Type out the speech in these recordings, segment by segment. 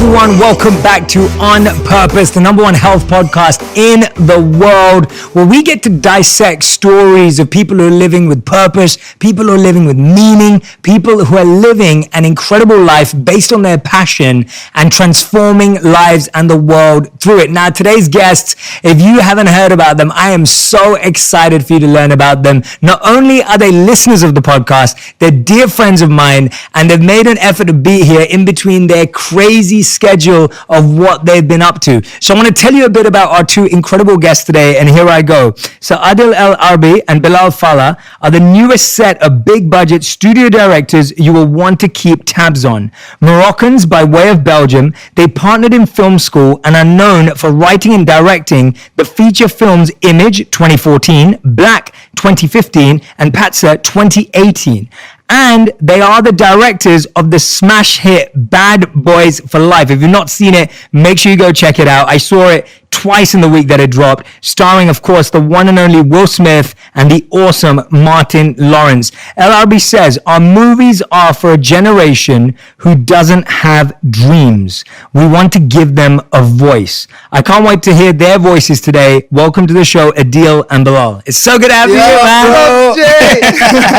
everyone, welcome back to On Purpose, the number one health podcast in the world, where we get to dissect stories of people who are living with purpose, people who are living with meaning, people who are living an incredible life based on their passion and transforming lives and the world through it. Now, today's guests, if you haven't heard about them, I am so excited for you to learn about them. Not only are they listeners of the podcast, they're dear friends of mine, and they've made an effort to be here in between their crazy schedule of what they've been up to. So I want to tell you a bit about our two incredible guests today, and here I go. So Adil El Arbi and Bilal Fallah are the newest set of big budget studio directors you will want to keep tabs on. Moroccans by way of Belgium, they partnered in film school and are known for writing and directing the feature films Image 2014, Black 2015, and Patsa 2018. And they are the directors of the smash hit Bad Boys for Life. If you've not seen it, make sure you go check it out. I saw it twice in the week that it dropped, starring, of course, the one and only Will Smith and the awesome Martin Lawrence. LRB says, our movies are for a generation who doesn't have dreams. We want to give them a voice. I can't wait to hear their voices today. Welcome to the show, Adil and Bilal. It's so good to have you here, man. Bro.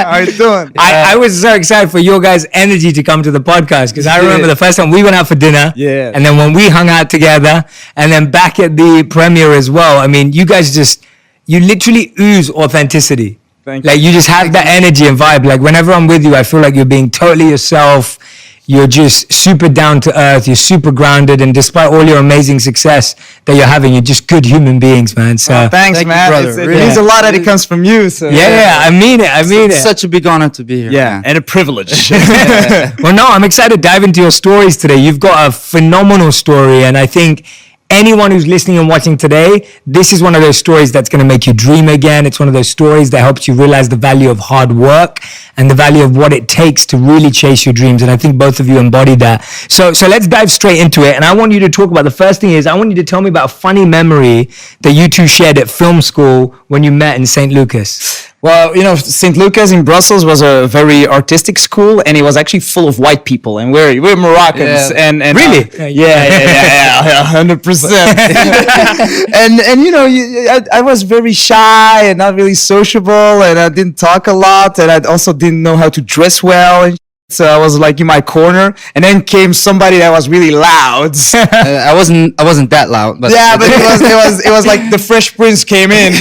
How you doing? I was so excited for your guys' energy to come to the podcast, because I remember the first time we went out for dinner, and then when we hung out together, and then back at the premiere as well. I mean, you guys you literally ooze authenticity. Thank you just have that energy and vibe. Like whenever I'm with you, I feel like you're being totally yourself. You're just super down to earth. You're super grounded. And despite all your amazing success that you're having, you're just good human beings, man. So thanks, man. Brother. It means a lot that it comes from you. So. Yeah, I mean it. It's such a big honor to be here. Yeah, and a privilege. Well, no, I'm excited to dive into your stories today. You've got a phenomenal story. And I think anyone who's listening and watching today, this is one of those stories that's going to make you dream again. It's one of those stories that helps you realize the value of hard work and the value of what it takes to really chase your dreams. And I think both of you embody that. So let's dive straight into it. And I want you to talk about, the first thing is, I want you to tell me about a funny memory that you two shared at film school when you met in St. Lucas. Well, St. Lucas in Brussels was a very artistic school, and it was actually full of white people, and we're Moroccans, and really, 100%. and I was very shy and not really sociable, and I didn't talk a lot, and I also didn't know how to dress well. So I was like in my corner, and then came somebody that was really loud. I wasn't that loud, but yeah, but it was like the Fresh Prince came in,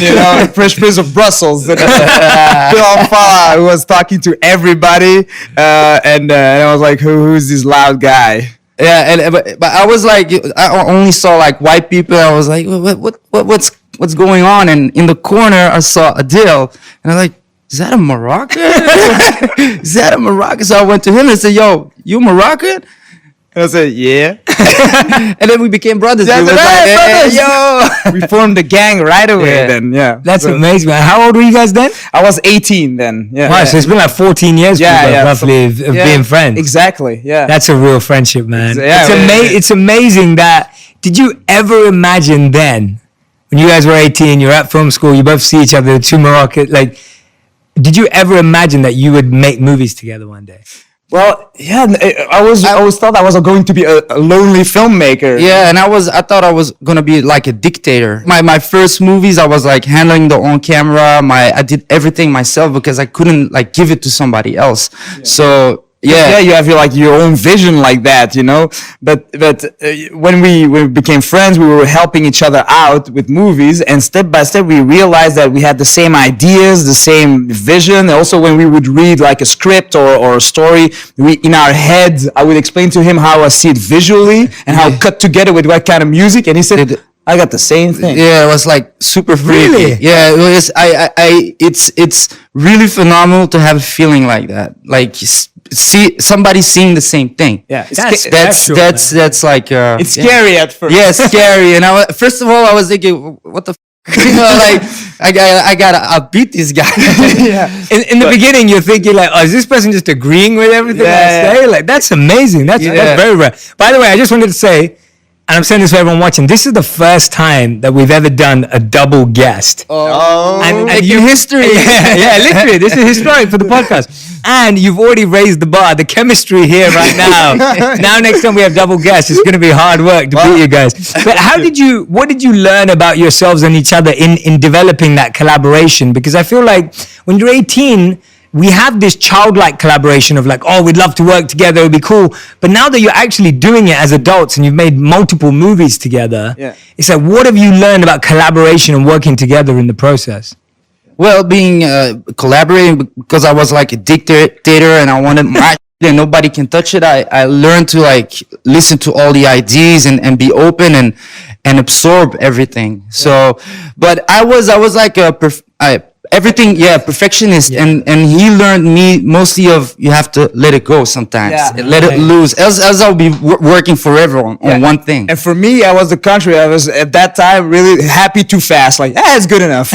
Fresh Prince of Brussels. Bilal Fallah, who was talking to everybody, and I was like, who's this loud guy? Yeah, but I was like, I only saw like white people. I was like, what's going on? And in the corner, I saw Adil, and I'm like, is that a Moroccan? Is that a Moroccan? So I went to him and said, yo, you Moroccan? And I said, yeah. And then we became brothers. Yeah, we was brothers. yo. We formed a gang right away then, yeah. That's amazing, man. How old were you guys then? I was 18 then, yeah. Wow, so it's been like 14 years roughly of being friends. Exactly, yeah. That's a real friendship, man. Yeah, it's amazing that, did you ever imagine then, when you guys were 18, you're at film school, you both see each other, two Moroccan, did you ever imagine that you would make movies together one day? Well, yeah, I always thought I was going to be a lonely filmmaker. Yeah, and I thought I was gonna be like a dictator. My first movies, I was like handling the on camera. I did everything myself because I couldn't like give it to somebody else. Yeah. So. Yeah, you have your own vision like that, But when we became friends, we were helping each other out with movies, and step by step we realized that we had the same ideas, the same vision. Also, when we would read like a script or a story, in our heads, I would explain to him how I see it visually and how cut together with what kind of music, and he said, I got the same thing. Yeah, it was like super freaky. Really? Yeah, it was. It's really phenomenal to have a feeling like that. Like see somebody seeing the same thing. Yeah, that's like it's scary at first. Yeah, scary. And first of all, I was thinking, what the. I'll beat this guy. Yeah. In the beginning, you're thinking like, is this person just agreeing with everything I say? Like, that's amazing. That's very rare. By the way, I just wanted to say, and I'm saying this for everyone watching, this is the first time that we've ever done a double guest. And you history. Yeah, literally, this is historic for the podcast. And you've already raised the bar. The chemistry here right now. Now, next time we have double guests, it's going to be hard work to beat you guys. But what did you learn about yourselves and each other in developing that collaboration? Because I feel like when you're 18, we have this childlike collaboration of like, oh, we'd love to work together, it'd be cool. But now that you're actually doing it as adults and you've made multiple movies together, it's like, what have you learned about collaboration and working together in the process? Well, being collaborating, because I was like a dictator and I wanted my and nobody can touch it. I learned to like listen to all the ideas and be open and absorb everything. So, but I was like everything, perfectionist, and he learned me mostly of you have to let it go sometimes, let it loose, else I'll be working forever on one thing. And for me, I was the contrary. I was at that time really happy too fast, like it's good enough.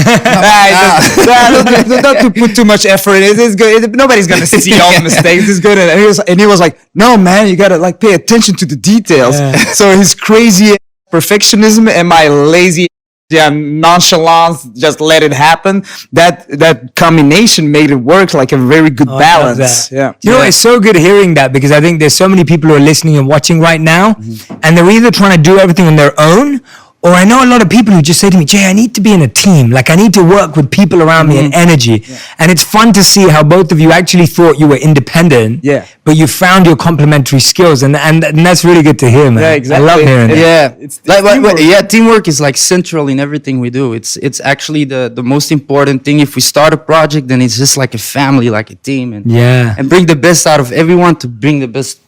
Not to put too much effort in it. It's good. Nobody's gonna see all the mistakes. It's good enough. And he was like, no man, you gotta like pay attention to the details. So his crazy perfectionism and my lazy nonchalance, just let it happen. That combination made it work like a very good balance. You know, it's so good hearing that, because I think there's so many people who are listening and watching right now, and they're either trying to do everything on their own, or I know a lot of people who just say to me, Jay, I need to be in a team. Like I need to work with people around me and energy. And it's fun to see how both of you actually thought you were independent, but you found your complementary skills. And that's really good to hear, man. Yeah, exactly. I love hearing that. It's teamwork. Teamwork is like central in everything we do. It's actually the most important thing. If we start a project, then it's just like a family, like a team, and bring the best out of everyone to bring the best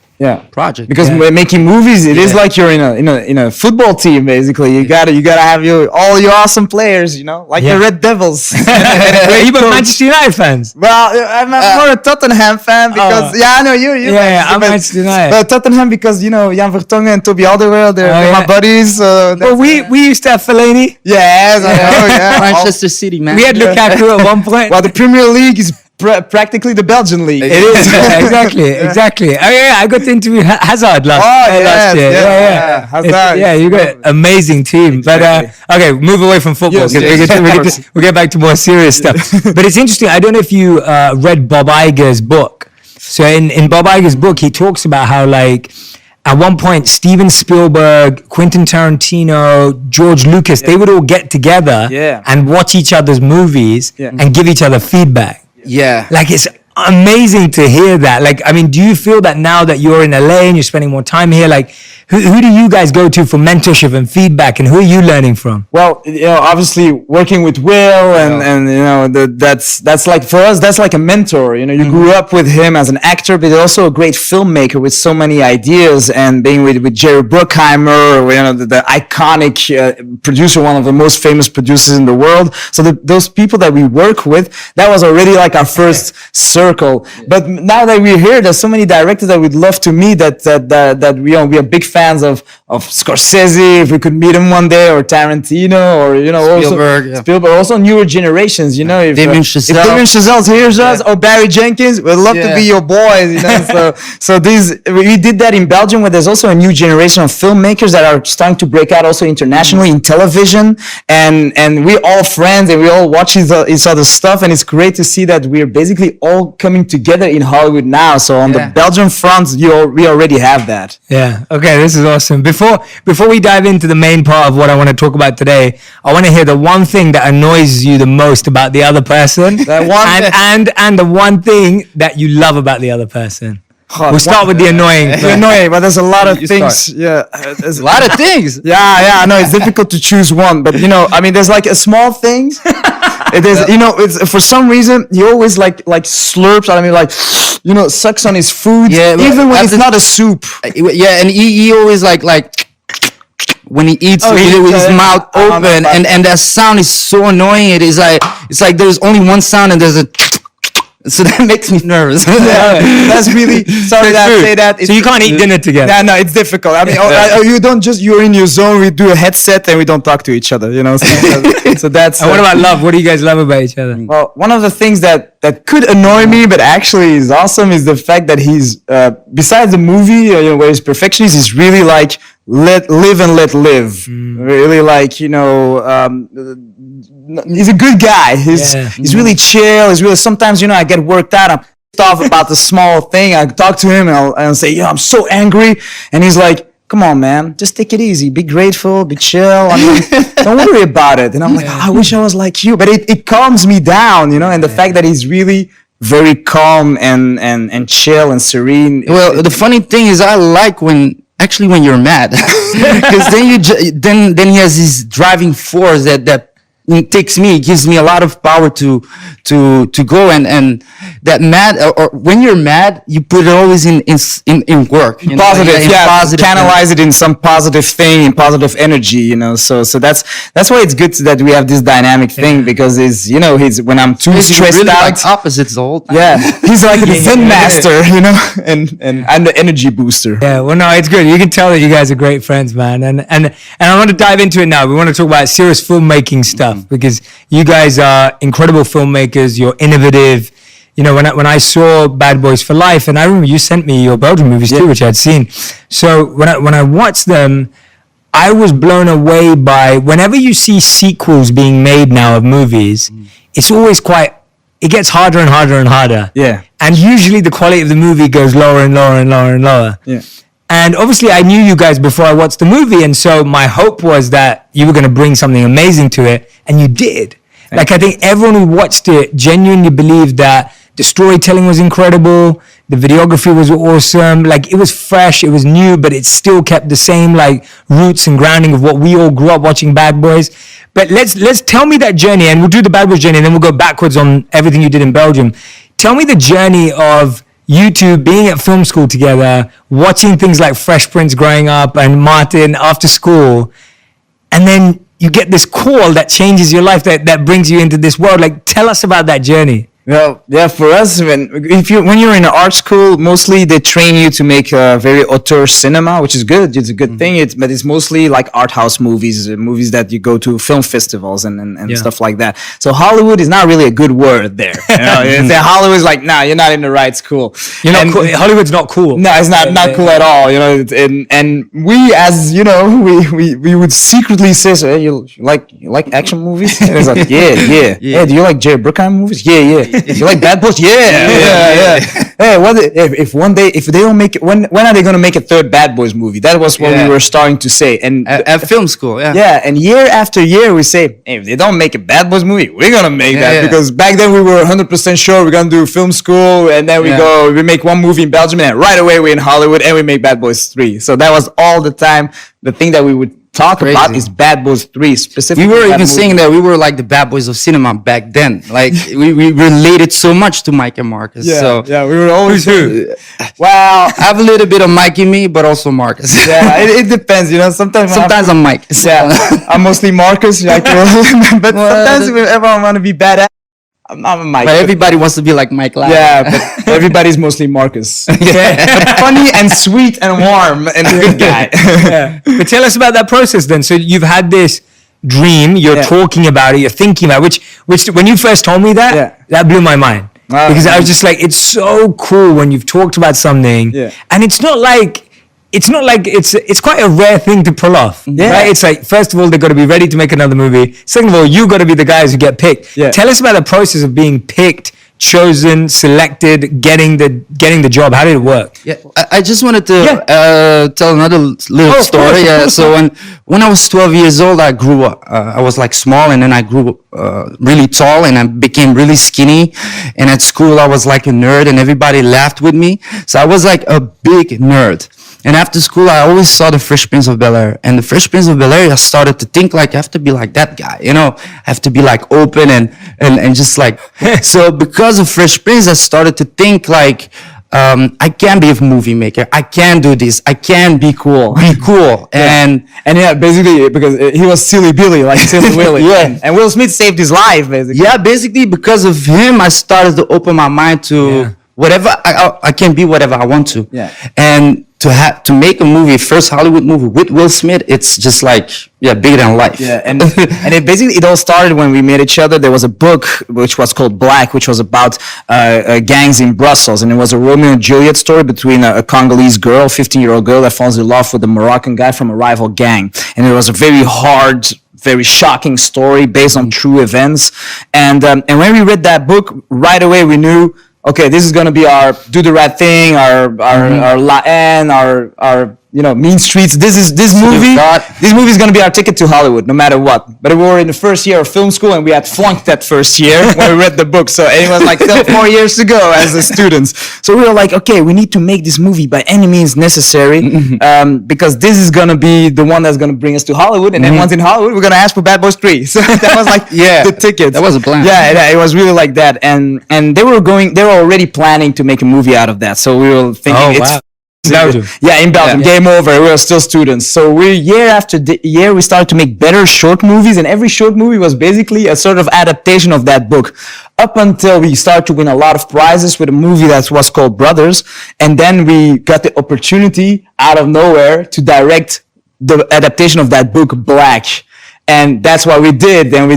project. Because making movies, it is like you're in a football team basically. You gotta have all your awesome players, like the Red Devils. Are you Manchester United fans? Well, I'm more a Tottenham fan because I know you. I'm Manchester United. But Tottenham because Jan Vertonghen and Toby Alderweireld, they're my buddies. Well, we used to have Fellaini. Yes, I know. Manchester City, man. We had Lukaku at one point. Well, the Premier League is practically the Belgian league. It is. Exactly. Oh yeah, I got to interview Hazard last year. Hazard. You got an amazing team. But okay, move away from football. We'll get back to more serious stuff. But it's interesting. I don't know if you read Bob Iger's book. So in Bob Iger's book, he talks about how like at one point Steven Spielberg, Quentin Tarantino, George Lucas, they would all get together and watch each other's movies and give each other feedback. Like it's amazing to hear that. Like, I mean, do you feel that now that you're in LA and you're spending more time here, like who do you guys go to for mentorship and feedback, and who are you learning from? Well, obviously working with Will and that's like, for us, that's like a mentor. You grew up with him as an actor, but also a great filmmaker with so many ideas, and being with Jerry Bruckheimer, the iconic producer, one of the most famous producers in the world. So those people that we work with, that was already like our first circle. But now that we're here, there's so many directors that we'd love to meet that we are big fans of Scorsese, if we could meet him one day, or Tarantino, or Spielberg, also newer generations. If Damien Chazelle hears us, or Barry Jenkins, we'd love to be your boys. So we did that in Belgium, where there's also a new generation of filmmakers that are starting to break out also internationally in television, and we're all friends and we all watch each other's stuff, and it's great to see that we're basically all coming together in Hollywood now. So on the Belgian front, we already have that. Okay, this is awesome. Before we dive into the main part of what I want to talk about today, I want to hear the one thing that annoys you the most about the other person, and the one thing that you love about the other person. We'll start with the annoying. The annoying, but there's a lot of things. There's a lot of things. I know it's difficult to choose one, but there's like a small things. It is, it's for some reason he always like slurps. Sucks on his food, even when it's not a soup. And he always like when he eats with his mouth open, and that sound is so annoying. It's like there's only one sound and there's a. So that makes me nervous. That's really sorry that I say that. So you can't eat dinner together. No, it's difficult. You're in your zone. We do a headset and we don't talk to each other. So that's. And what about love? What do you guys love about each other? Well, one of the things that could annoy me, but actually is awesome, is the fact that he's besides the movie, where he's perfectionist, he's really like live and let live. Really, like, he's a good guy. He's really chill. He's really, sometimes, I get worked out. I'm pissed off about the small thing. I talk to him and I'll say, I'm so angry. And he's like, come on, man, just take it easy. Be grateful, be chill. I mean, don't worry about it. And I'm like, I wish I was like you. But it calms me down, and the fact that he's really very calm and chill and serene. Well, the funny thing is, I like when you're mad, because then he has this driving force that it takes me, it gives me a lot of power to go and that mad, or when you're mad, you put it always in work, positive, positive, canalize it in some positive thing, in positive energy, so that's why it's good that we have this dynamic thing, because he's when I'm too stressed really out, like opposites the whole time. he's like the Zen master, and I'm the energy booster. Yeah, well, no, it's good. You can tell that you guys are great friends, man. And I want to dive into it now. We want to talk about serious filmmaking stuff, because you guys are incredible filmmakers. You're innovative. When I saw Bad Boys for Life, and I remember you sent me your Belgian movies too, which I had seen. So when I watched them, I was blown away by, whenever you see sequels being made now of movies, it's always it gets harder and harder and harder. Yeah. And usually the quality of the movie goes lower and lower and lower and lower. Yeah. And obviously I knew you guys before I watched the movie, and so my hope was that you were going to bring something amazing to it, and you did. I think everyone who watched it genuinely believed that the storytelling was incredible, the videography was awesome, like it was fresh, it was new, but it still kept the same like roots and grounding of what we all grew up watching Bad Boys. But let's tell me that journey, and we'll do the Bad Boys journey, and then we'll go backwards on everything you did in Belgium. Tell me the journey of you two being at film school together, watching things like Fresh Prince growing up and Martin after school, and then you get this call that changes your life, that brings you into this world. Like, tell us about that journey. Well, yeah, for us, when you're in art school, mostly they train you to make very auteur cinema, which is good. It's a good thing. But it's mostly like art house movies, movies that you go to film festivals and stuff like that. So Hollywood is not really a good word there. Hollywood's like, nah, you're not in the right school. Cool. Hollywood's not cool. No, it's not cool at all. And we, as we would secretly say, so, hey, you like action movies? And it's like, yeah. Hey, do you like Jerry Bruckheimer movies? Yeah. You like Bad Boys? Yeah. Hey, if they don't make it, when are they going to make a third Bad Boys movie? That was what we were starting to say. And at film school, and year after year we say, hey, if they don't make a Bad Boys movie, we're going to make that. Because back then we were 100% sure we're going to do film school, and then we make one movie in Belgium, and right away we're in Hollywood and we make Bad Boys 3. So that was all the time. The thing that we would talk about is Bad Boys 3 specifically. We were even saying that we were like the Bad Boys of cinema back then. Like we related so much to Mike and Marcus. Yeah, we were always who? Well, I have a little bit of Mike in me, but also Marcus. Yeah, it depends. Sometimes I'm Mike. Yeah, I'm mostly Marcus. But sometimes if I want to be badass, I'm a Mike. But everybody wants to be like Mike Lyle. Yeah, but everybody's mostly Marcus. But funny and sweet and warm and a good guy. But tell us about that process then. So you've had this dream, you're talking about it, you're thinking about it, which when you first told me that, that blew my mind. Because I was just like, it's so cool when you've talked about something, and it's quite a rare thing to pull off, right? It's like, first of all, they've got to be ready to make another movie. Second of all, you got to be the guys who get picked. Tell us about the process of being picked, chosen, selected, getting the job. How did it work? I just wanted to tell another little story. So when I was 12 years old, I grew up. I was like small, and then I grew really tall, and I became really skinny. And at school, I was like a nerd, and everybody laughed with me. So I was like a big nerd. And after school, I always saw the Fresh Prince of Bel-Air. And the Fresh Prince of Bel-Air, I started to think like, I have to be like that guy, I have to be like open and just like, so because of Fresh Prince, I started to think like, I can be a movie maker. I can do this. I can be cool. And basically because he was Silly Billy, like Silly Willy. And Will Smith saved his life, basically. Yeah, basically because of him, I started to open my mind to whatever, I can be whatever I want to. And to make a movie, first Hollywood movie with Will Smith, it's just like bigger than life. Yeah, and it all started when we met each other. There was a book which was called Black, which was about gangs in Brussels, and it was a Romeo and Juliet story between a Congolese girl, 15-year-old girl that falls in love with a Moroccan guy from a rival gang, and it was a very hard, very shocking story based on true events. And when we read that book, right away we knew, okay, this is going to be our Do the Right Thing, our La Haine, our Mean Streets. This movie is going to be our ticket to Hollywood, no matter what. But we were in the first year of film school, and we had flunked that first year when we read the book. So it was like still 4 years to go as the students. So we were like, okay, we need to make this movie by any means necessary, because this is going to be the one that's going to bring us to Hollywood. And then once in Hollywood, we're going to ask for Bad Boys 3. So that was like the ticket. That was a plan. Yeah, it was really like that. And they were already planning to make a movie out of that. So we were thinking Belgium. Yeah, in Belgium. Game over. We were still students. So year after year, we started to make better short movies, and every short movie was basically a sort of adaptation of that book. Up until we started to win a lot of prizes with a movie that was called Brothers, and then we got the opportunity out of nowhere to direct the adaptation of that book, Black. And that's what we did. And we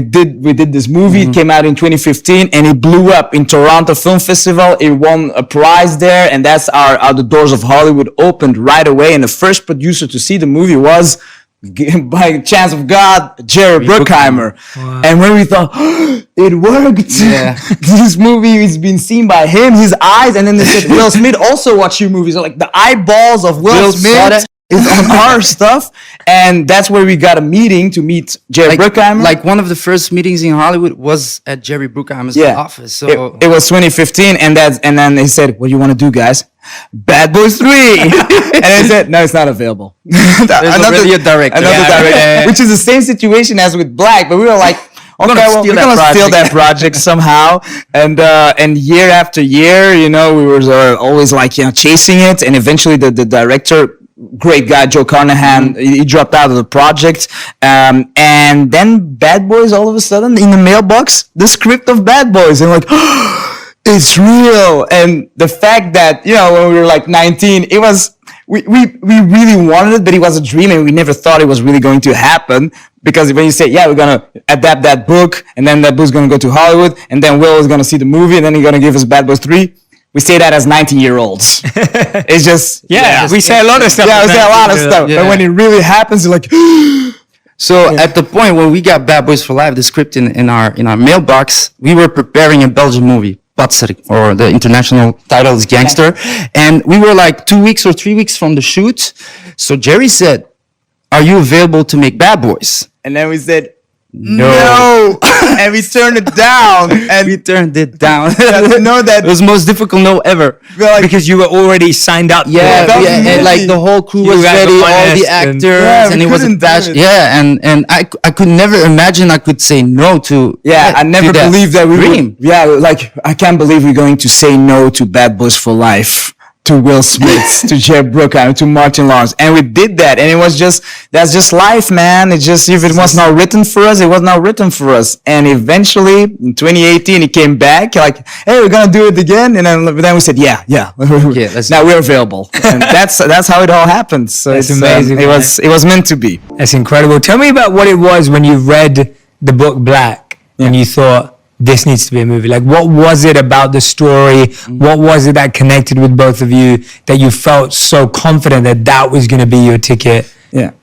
did this movie. It came out in 2015, and it blew up in Toronto Film Festival. It won a prize there, and that's how the doors of Hollywood opened right away. And the first producer to see the movie was, by chance of God, Jerry Bruckheimer. Wow. And when we thought, it worked. Yeah. This movie is being seen by him, his eyes. And then they said, Will Smith also watched your movies. So like the eyeballs of Will Smith is on our stuff, and that's where we got a meeting to meet Jerry Bruckheimer. Like one of the first meetings in Hollywood was at Jerry Bruckheimer's office. So it was 2015, and then they said, "What do you want to do, guys? Bad Boys 3." And I said, "No, it's not available." Another director, which is the same situation as with Black, but we were like, okay, we're gonna steal that project somehow. And year after year, we were always like, chasing it. And eventually the director, great guy, Joe Carnahan, he dropped out of the project. And then Bad Boys, all of a sudden in the mailbox, the script of Bad Boys. And like, it's real. And the fact that, when we were like 19, it was, we really wanted it, but it was a dream, and we never thought it was really going to happen. Because when you say, we're going to adapt that book, and then that book's going to go to Hollywood, and then Will is going to see the movie, and then he's going to give us Bad Boys 3. We say that as 19-year-olds. It's just, we say a lot of stuff. Yeah, we say a lot of stuff. But when it really happens, you're like, So at the point when we got Bad Boys for Life, the script in our mailbox, we were preparing a Belgian movie, Patserik, or the international title is Gangster. And we were like 2 weeks or 3 weeks from the shoot. So Jerry said, "Are you available to make Bad Boys?" And then we said, no. And we turned it down. And we turned it down. That it was the most difficult no ever. Like, because you were already signed up. And like the whole crew was ready, all the actors, and it was a dash. Yeah, and I could never imagine I could say no to. Yeah, I never believed that we dream. Like I can't believe we're going to say no to Bad Boys for Life, to Will Smith, to Jerry Bruckheimer, to Martin Lawrence. And we did that. And it was that's just life, man. It's just, if it was not written for us, it was not written for us. And eventually, in 2018, it came back, like, hey, we're going to do it again. And then we said, now we're available. And that's how it all happened. So it's amazing. It was meant to be. That's incredible. Tell me about what it was when you read the book Black and you thought, this needs to be a movie. Like, what was it about the story? What was it that connected with both of you that you felt so confident that was going to be your ticket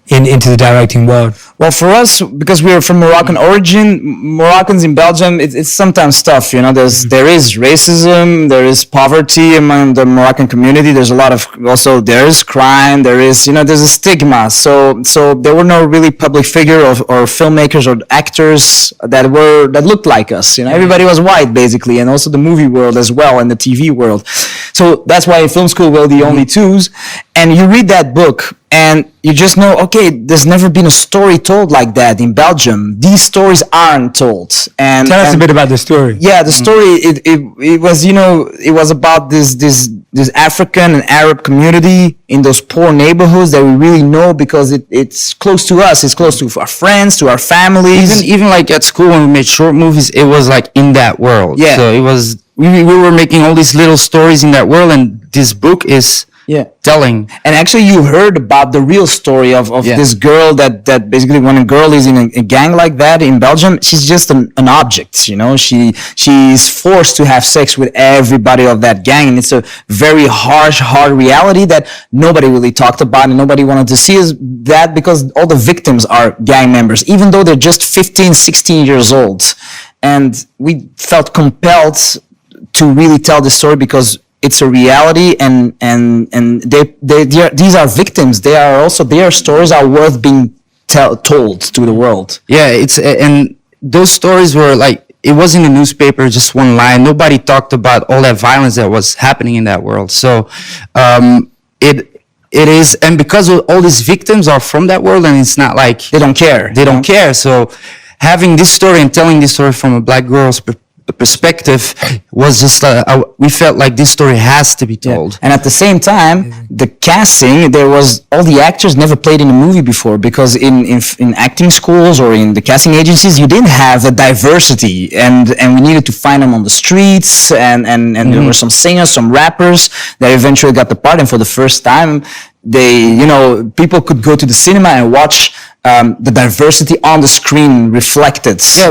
into the directing world? Well, for us, because we're from Moroccan origin, Moroccans in Belgium, it's sometimes tough. There is racism, there is poverty among the Moroccan community. There's a lot of, also there is crime, there's a stigma. So there were no really public figure or filmmakers or actors that looked like us. Everybody was white basically, and also the movie world as well, and the TV world. So that's why in film school we're the only twos. And you read that book, and you just know, okay, there's never been a story told like that in Belgium. These stories aren't told. And tell us a bit about the story. Yeah, the story, it was, it was about this African and Arab community in those poor neighborhoods that we really know because it's close to us. It's close to our friends, to our families. Even like at school when we made short movies, it was like in that world. Yeah. So it was, we were making all these little stories in that world, and this book is telling. And actually, you heard about the real story of this girl that basically, when a girl is in a gang like that in Belgium, she's just an object. You know, she's forced to have sex with everybody of that gang, and it's a very harsh, hard reality that nobody really talked about and nobody wanted to see. Is that because all the victims are gang members, even though they're just 15, 16 years old, and we felt compelled to really tell the story because it's a reality, and these are victims. Their stories are worth being told to the world. Yeah, and those stories were like, it wasn't a newspaper, just one line. Nobody talked about all that violence that was happening in that world. So it is, and because all these victims are from that world, and it's not like they don't care. They don't care. So having this story and telling this story from a black girl's perspective was just we felt like this story has to be told. And at the same time, the casting, there was all the actors never played in a movie before, because in acting schools or in the casting agencies, you didn't have the diversity, and we needed to find them on the streets, and there were some singers, some rappers that eventually got the part, and for the first time people could go to the cinema and watch the diversity on the screen reflected. Yeah,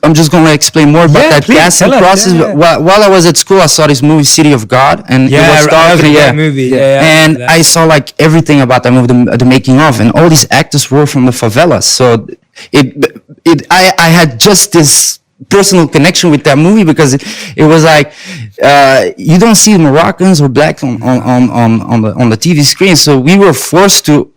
I'm just going to explain more about that casting process. While I was at school, I saw this movie, City of God, and it was talking, movie. And I saw like everything about that movie, the making of, and all these actors were from the favelas. So I had just this personal connection with that movie, because it was like you don't see Moroccans or blacks on the TV screen, so we were forced to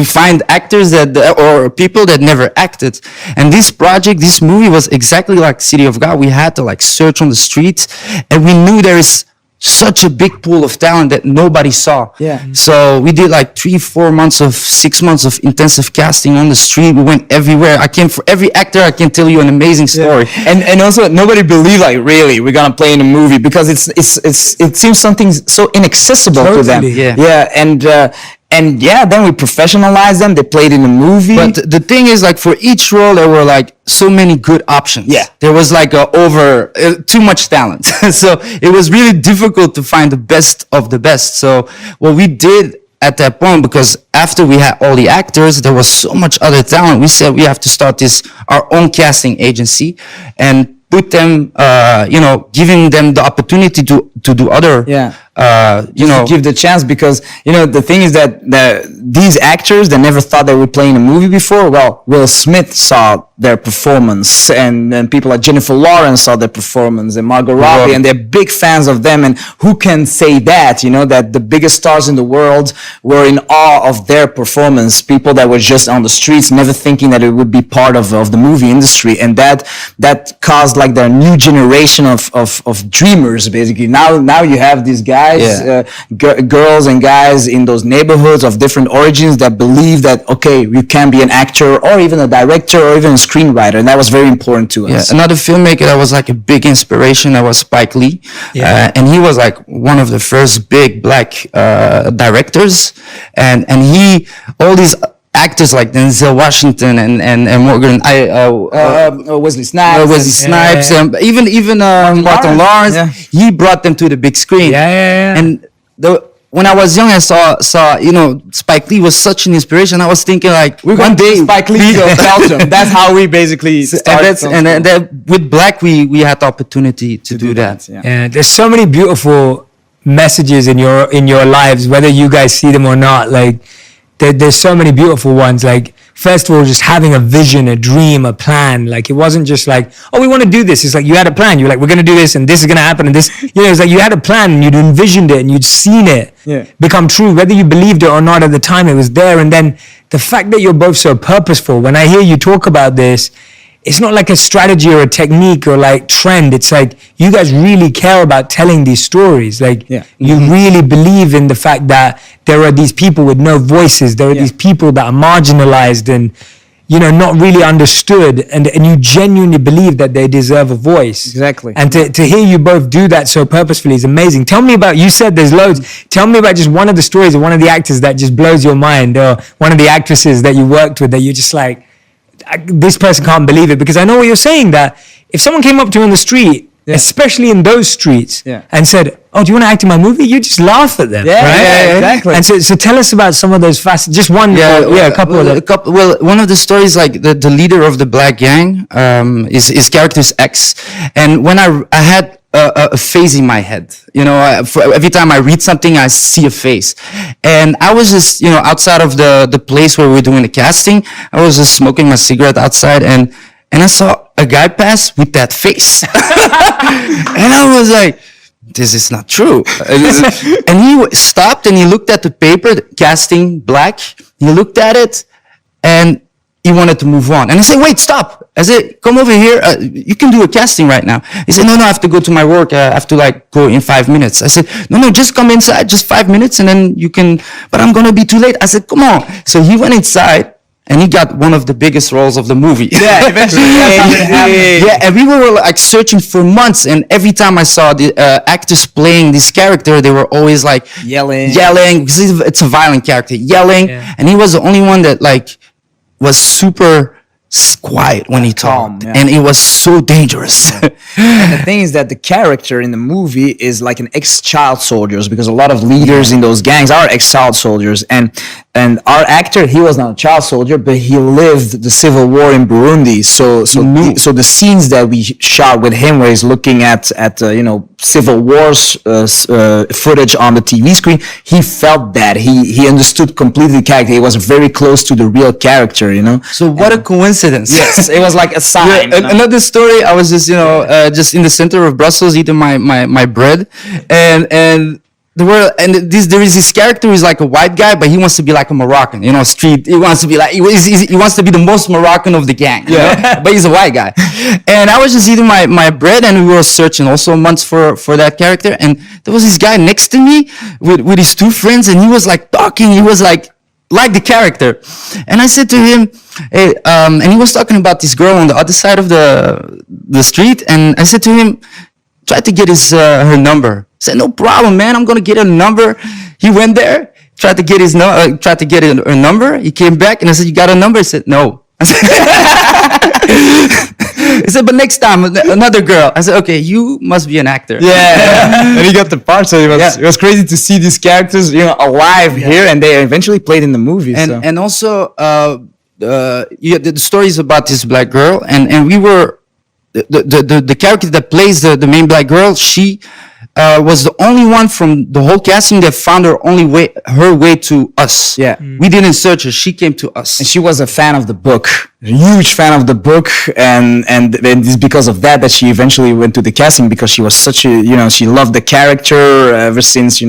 find actors or people that never acted. And this movie was exactly like City of God. We had to like search on the streets, and we knew there is such a big pool of talent that nobody saw. So we did like 6 months of intensive casting on the street. We went everywhere. For every actor, I can tell you an amazing story. And also, nobody believed, like, really we're gonna play in a movie, because it seems something so inaccessible to them. Then we professionalized them. They played in a movie. But the thing is, like, for each role, there were like so many good options. There was like too much talent. So it was really difficult to find the best of the best. So what we did at that point, because after we had all the actors, there was so much other talent. We said we have to start our own casting agency and put them, giving them the opportunity to do other, give the chance, because, the thing is that these actors that never thought they would play in a movie before, well, Will Smith saw their performance, and then people like Jennifer Lawrence saw their performance, and Margot Robbie, and they're big fans of them. And who can say that, that the biggest stars in the world were in awe of their performance, people that were just on the streets, never thinking that it would be part of the movie industry. And that caused like their new generation of dreamers, basically. Now you have these guys, girls and guys in those neighborhoods of different origins that believe that, okay, you can be an actor or even a director or even a screenwriter, and that was very important to us. Another filmmaker that was like a big inspiration, that was Spike Lee, and he was like one of the first big black directors, and all these actors like Denzel Washington and Morgan, Wesley Snipes, even Martin Lawrence, he brought them to the big screen. And when I was young, I saw Spike Lee was such an inspiration. I was thinking like, one day Spike Lee of Belgium. That's how we basically started. And with Black, we had the opportunity to do that. Yeah, there's so many beautiful messages in your lives, whether you guys see them or not. Like, there's so many beautiful ones. Like, first of all, just having a vision, a dream, a plan. Like, it wasn't just like, oh, we want to do this. It's like you had a plan. You're like, we're going to do this, and this is going to happen, and this. It's like you had a plan, and you'd envisioned it, and you'd seen it become true. Whether you believed it or not at the time, it was there. And then the fact that you're both so purposeful. When I hear you talk about this, it's not like a strategy or a technique or like trend. It's like you guys really care about telling these stories. Like you really believe in the fact that there are these people with no voices. There are these people that are marginalized and, not really understood. And you genuinely believe that they deserve a voice. Exactly. And to hear you both do that so purposefully is amazing. Tell me about, you said there's loads. Tell me about just one of the stories of one of the actors that just blows your mind, or one of the actresses that you worked with that you're just like, this person can't believe it. Because I know what you're saying, that if someone came up to you on the street, especially in those streets, and said, oh, do you want to act in my movie? You just laugh at them. Yeah, right? yeah, exactly. And so tell us about some of those facets. Just one, a couple of them. Well, one of the stories, like the leader of the black gang, is character's ex, and when I had a face in my head, every time I read something, I see a face, and I was just, outside of the place where we were doing the casting, I was just smoking my cigarette outside, and I saw a guy pass with that face, and I was like, this is not true. And he stopped and he looked at the paper, casting black. He looked at it and he wanted to move on. And I said, wait, stop. I said, come over here. You can do a casting right now. He said, no, I have to go to my work. I have to go in 5 minutes. I said, no, just come inside, just 5 minutes and then you can, but I'm going to be too late. I said, come on. So he went inside. And he got one of the biggest roles of the movie. Yeah, eventually. Yeah, and we were like searching for months. And every time I saw the actors playing this character, they were always like yelling, because it's a violent character, yelling. Yeah. And he was the only one that was super quiet when he talked, and it was so dangerous. And the thing is that the character in the movie is like an ex-child soldiers, because a lot of leaders in those gangs are ex-child soldiers, and our actor, he was not a child soldier, but he lived the civil war in Burundi. So the scenes that we shot with him, where he's looking at civil wars footage on the TV screen, he felt that he understood completely the character. He was very close to the real character. So what a coincidence. Yes, it was like a sign. Yeah, another story. I was just just in the center of Brussels eating my bread, and there is this character who's like a white guy, but he wants to be like a Moroccan, street. He wants to be like he wants to be the most Moroccan of the gang. Yeah, but he's a white guy. And I was just eating my bread, and we were searching also months for that character. And there was this guy next to me with his two friends, and he was like talking. He was like the character. And I said to him, hey, and he was talking about this girl on the other side of the street. And I said to him, try to get her number. I said, no problem, man. I'm going to get her number. He went there, tried to get her number. He came back and I said, you got her number? He said, no. He said, but next time, another girl. I said, okay, you must be an actor. Yeah. And he got the part, so it was crazy to see these characters, alive here, and they eventually played in the movie. And also, the stories about this black girl, and we were the character that plays the main black girl. She was the only one from the whole casting that found her way to us. Yeah. We didn't search her. She came to us. And she was a fan of the book, a huge fan of the book. And it's because of that she eventually went to the casting, because she was such a, she loved the character ever since, she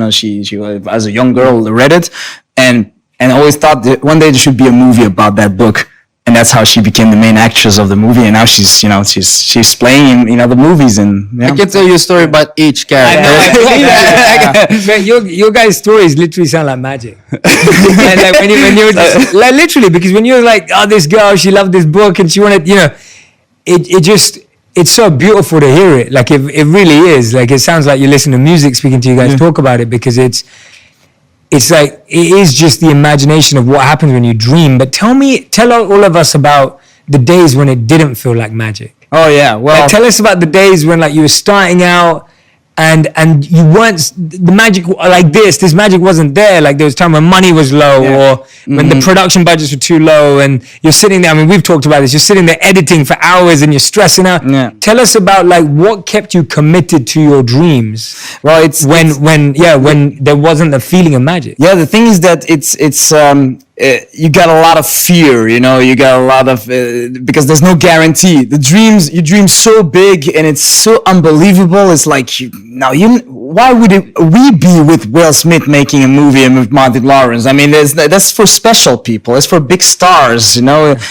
was, as a young girl, read it and always thought that one day there should be a movie about that book. And that's how she became the main actress of the movie, and now she's playing in other movies. And I can tell you a story about each character. Man, your guys' stories literally sound like magic. And when you're just, literally, because when you're like, oh, this girl, she loved this book and she wanted, it's so beautiful to hear it. Like it really is. Like it sounds like you listen to music speaking to you guys talk about it, because it's like, it is just the imagination of what happens when you dream. But tell all of us about the days when it didn't feel like magic. Oh yeah, well, tell us about the days when you were starting out and you weren't, the magic like this magic wasn't there. Like there was time when money was low, or when the production budgets were too low, and you're sitting there, I mean, we've talked about this, you're sitting there editing for hours and you're stressing out. Yeah. Tell us about what kept you committed to your dreams. Well, it's when there wasn't the feeling of magic. Yeah, the thing is that it's you got a lot of fear, you got a lot of, because there's no guarantee. You dream so big and it's so unbelievable. It's like, why would we be with Will Smith making a movie and with Martin Lawrence? I mean, that's for special people. It's for big stars,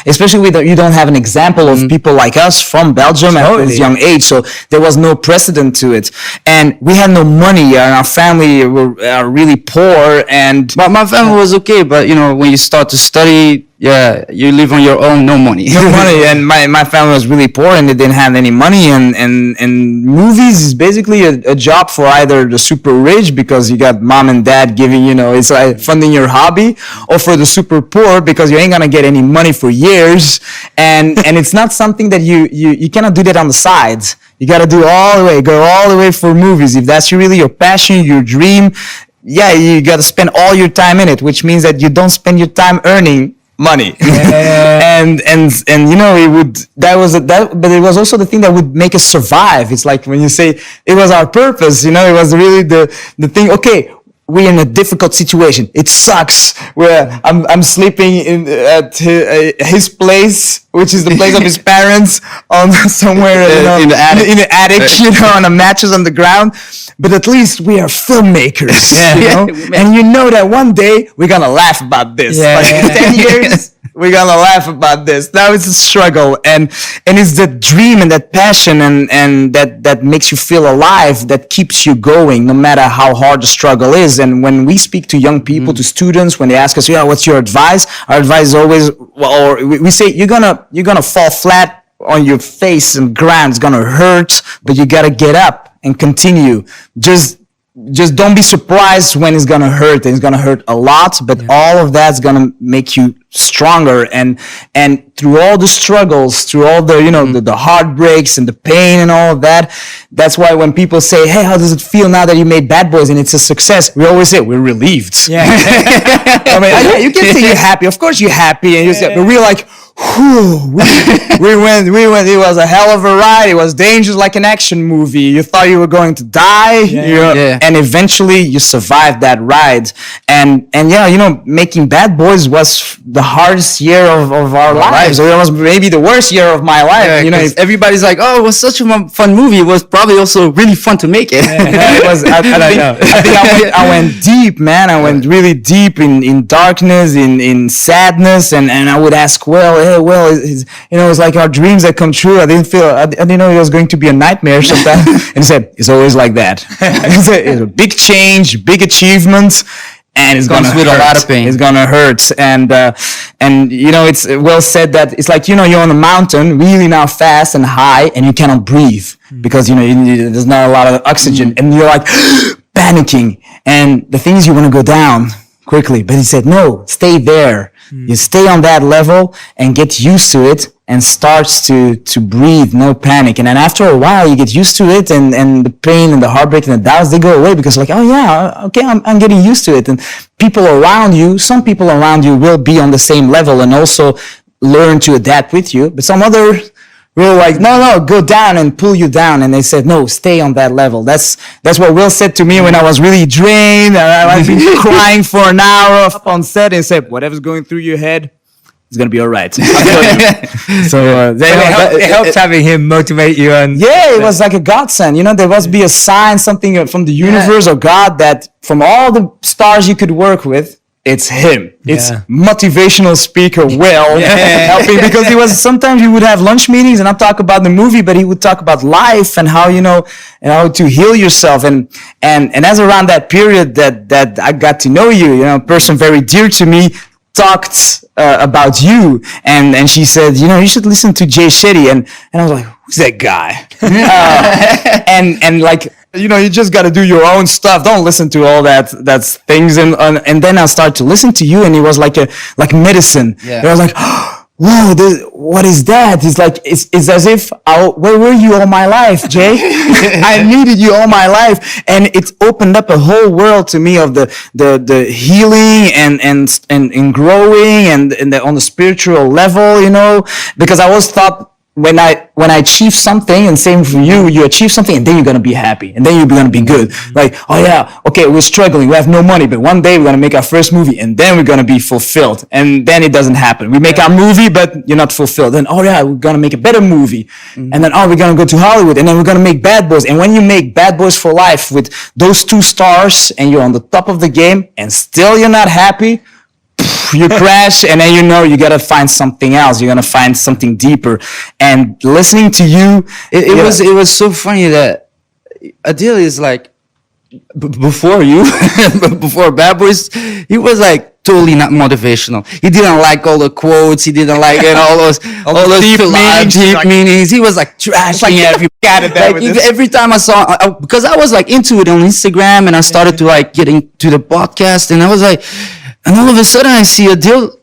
especially you don't have an example of people like us from Belgium at this young age. So there was no precedent to it. And we had no money, and our family were really poor. But my family was okay. But, when you start to study, yeah, you live on your own, no money. No money, and my family was really poor and they didn't have any money, and movies is basically a job for either the super rich because you got mom and dad giving, it's like funding your hobby, or for the super poor because you ain't gonna get any money for years, and it's not something that you cannot do that on the sides. You gotta go all the way for movies. If that's really your passion, your dream, yeah, you gotta spend all your time in it, which means that you don't spend your time earning money. and but it was also the thing that would make us survive. It's like when you say it was our purpose, it was really the thing. Okay, we're in a difficult situation. It sucks. I'm sleeping at his place, which is the place of his parents, on somewhere in the attic. In the attic, on a mattress on the ground. But at least we are filmmakers, and that one day we're gonna laugh about this. Like in 10 years, we're gonna laugh about this. Now it's a struggle, and it's the dream and that passion and that makes you feel alive, that keeps you going no matter how hard the struggle is. And when we speak to young people, to students, when they ask us, what's your advice? Our advice is always, we say you're gonna fall flat on your face and ground. It's gonna hurt, but you gotta get up and continue. Just don't be surprised when it's gonna hurt. It's gonna hurt a lot, but all of that's gonna make you stronger. And through all the struggles, through all the the heartbreaks and the pain and all of that, that's why when people say, "Hey, how does it feel now that you made Bad Boys and it's a success?" We always say we're relieved. Yeah. I mean, you can say you're happy. Of course you're happy, and but we're like, whew, we went. It was a hell of a ride. It was dangerous, like an action movie. You thought you were going to die, and eventually you survived that ride. And making Bad Boys was the hardest year of our lives. It was maybe the worst year of my life. Everybody's like, "Oh, it was such a fun movie." It was probably also really fun to make it. It was. I think I went deep, man. I went really deep in darkness, in sadness, and I would ask, it's like our dreams that come true. I didn't know it was going to be a nightmare sometimes. And he said, it's always like that. It's a big change, big achievements, and it's gonna hurt. A lot of pain. It's gonna hurt. And it's well said that it's like, you're on a mountain really now fast and high, and you cannot breathe because, there's not a lot of oxygen, and you're like panicking. And the thing is, you want to go down quickly, but he said, no, stay there. You stay on that level and get used to it, and starts to breathe, no panic. And then after a while, you get used to it, and the pain and the heartbreak and the doubts, they go away, because like, oh yeah, okay, I'm getting used to it. And some people around you will be on the same level and also learn to adapt with you, but some other will like, no, go down and pull you down. And they said, no, stay on that level. That's what Will said to me when I was really drained, and I was crying for an hour up on set, and said, whatever's going through your head, it's gonna be all right. So it helps having him motivate you. And it was like a godsend. There must be a sign, something from the universe or God, that from all the stars you could work with, it's him. It's motivational speaker Will helping, because sometimes we would have lunch meetings and not talk about the movie, but he would talk about life and how how to heal yourself. And as around that period that I got to know you, a person very dear to me talked about you, and she said, you should listen to Shetty, and I was like, who's that guy? And like, you just got to do your own stuff. Don't listen to all that's things. And then I started to listen to you, and it was like medicine. Yeah. I was like, whoa, what is that? It's like, it's as if, where were you all my life, Jay? I needed you all my life. And it opened up a whole world to me of the healing and growing and on the spiritual level, because I always thought, when I achieve something, and same for you achieve something, and then you're going to be happy, and then you're going to be good. Like, oh yeah, okay, we're struggling, we have no money, but one day we're going to make our first movie, and then we're going to be fulfilled. And then it doesn't happen. We make our movie, but you're not fulfilled. Then, oh yeah, we're going to make a better movie. And then, we're going to go to Hollywood, and then we're going to make Bad Boys. And when you make Bad Boys for Life with those 2 stars, and you're on the top of the game, and still you're not happy, you crash, and then you got to find something else. You're going to find something deeper. And listening to you, it was so funny that Adil is like, before you, before Bad Boys, he was like totally not motivational. He didn't like all the quotes. He didn't like all those deep meanings. He was like trashing every. Every time I saw, because I was like into it on Instagram, and I started to like getting to the podcast, and I was like, and all of a sudden I see a deal.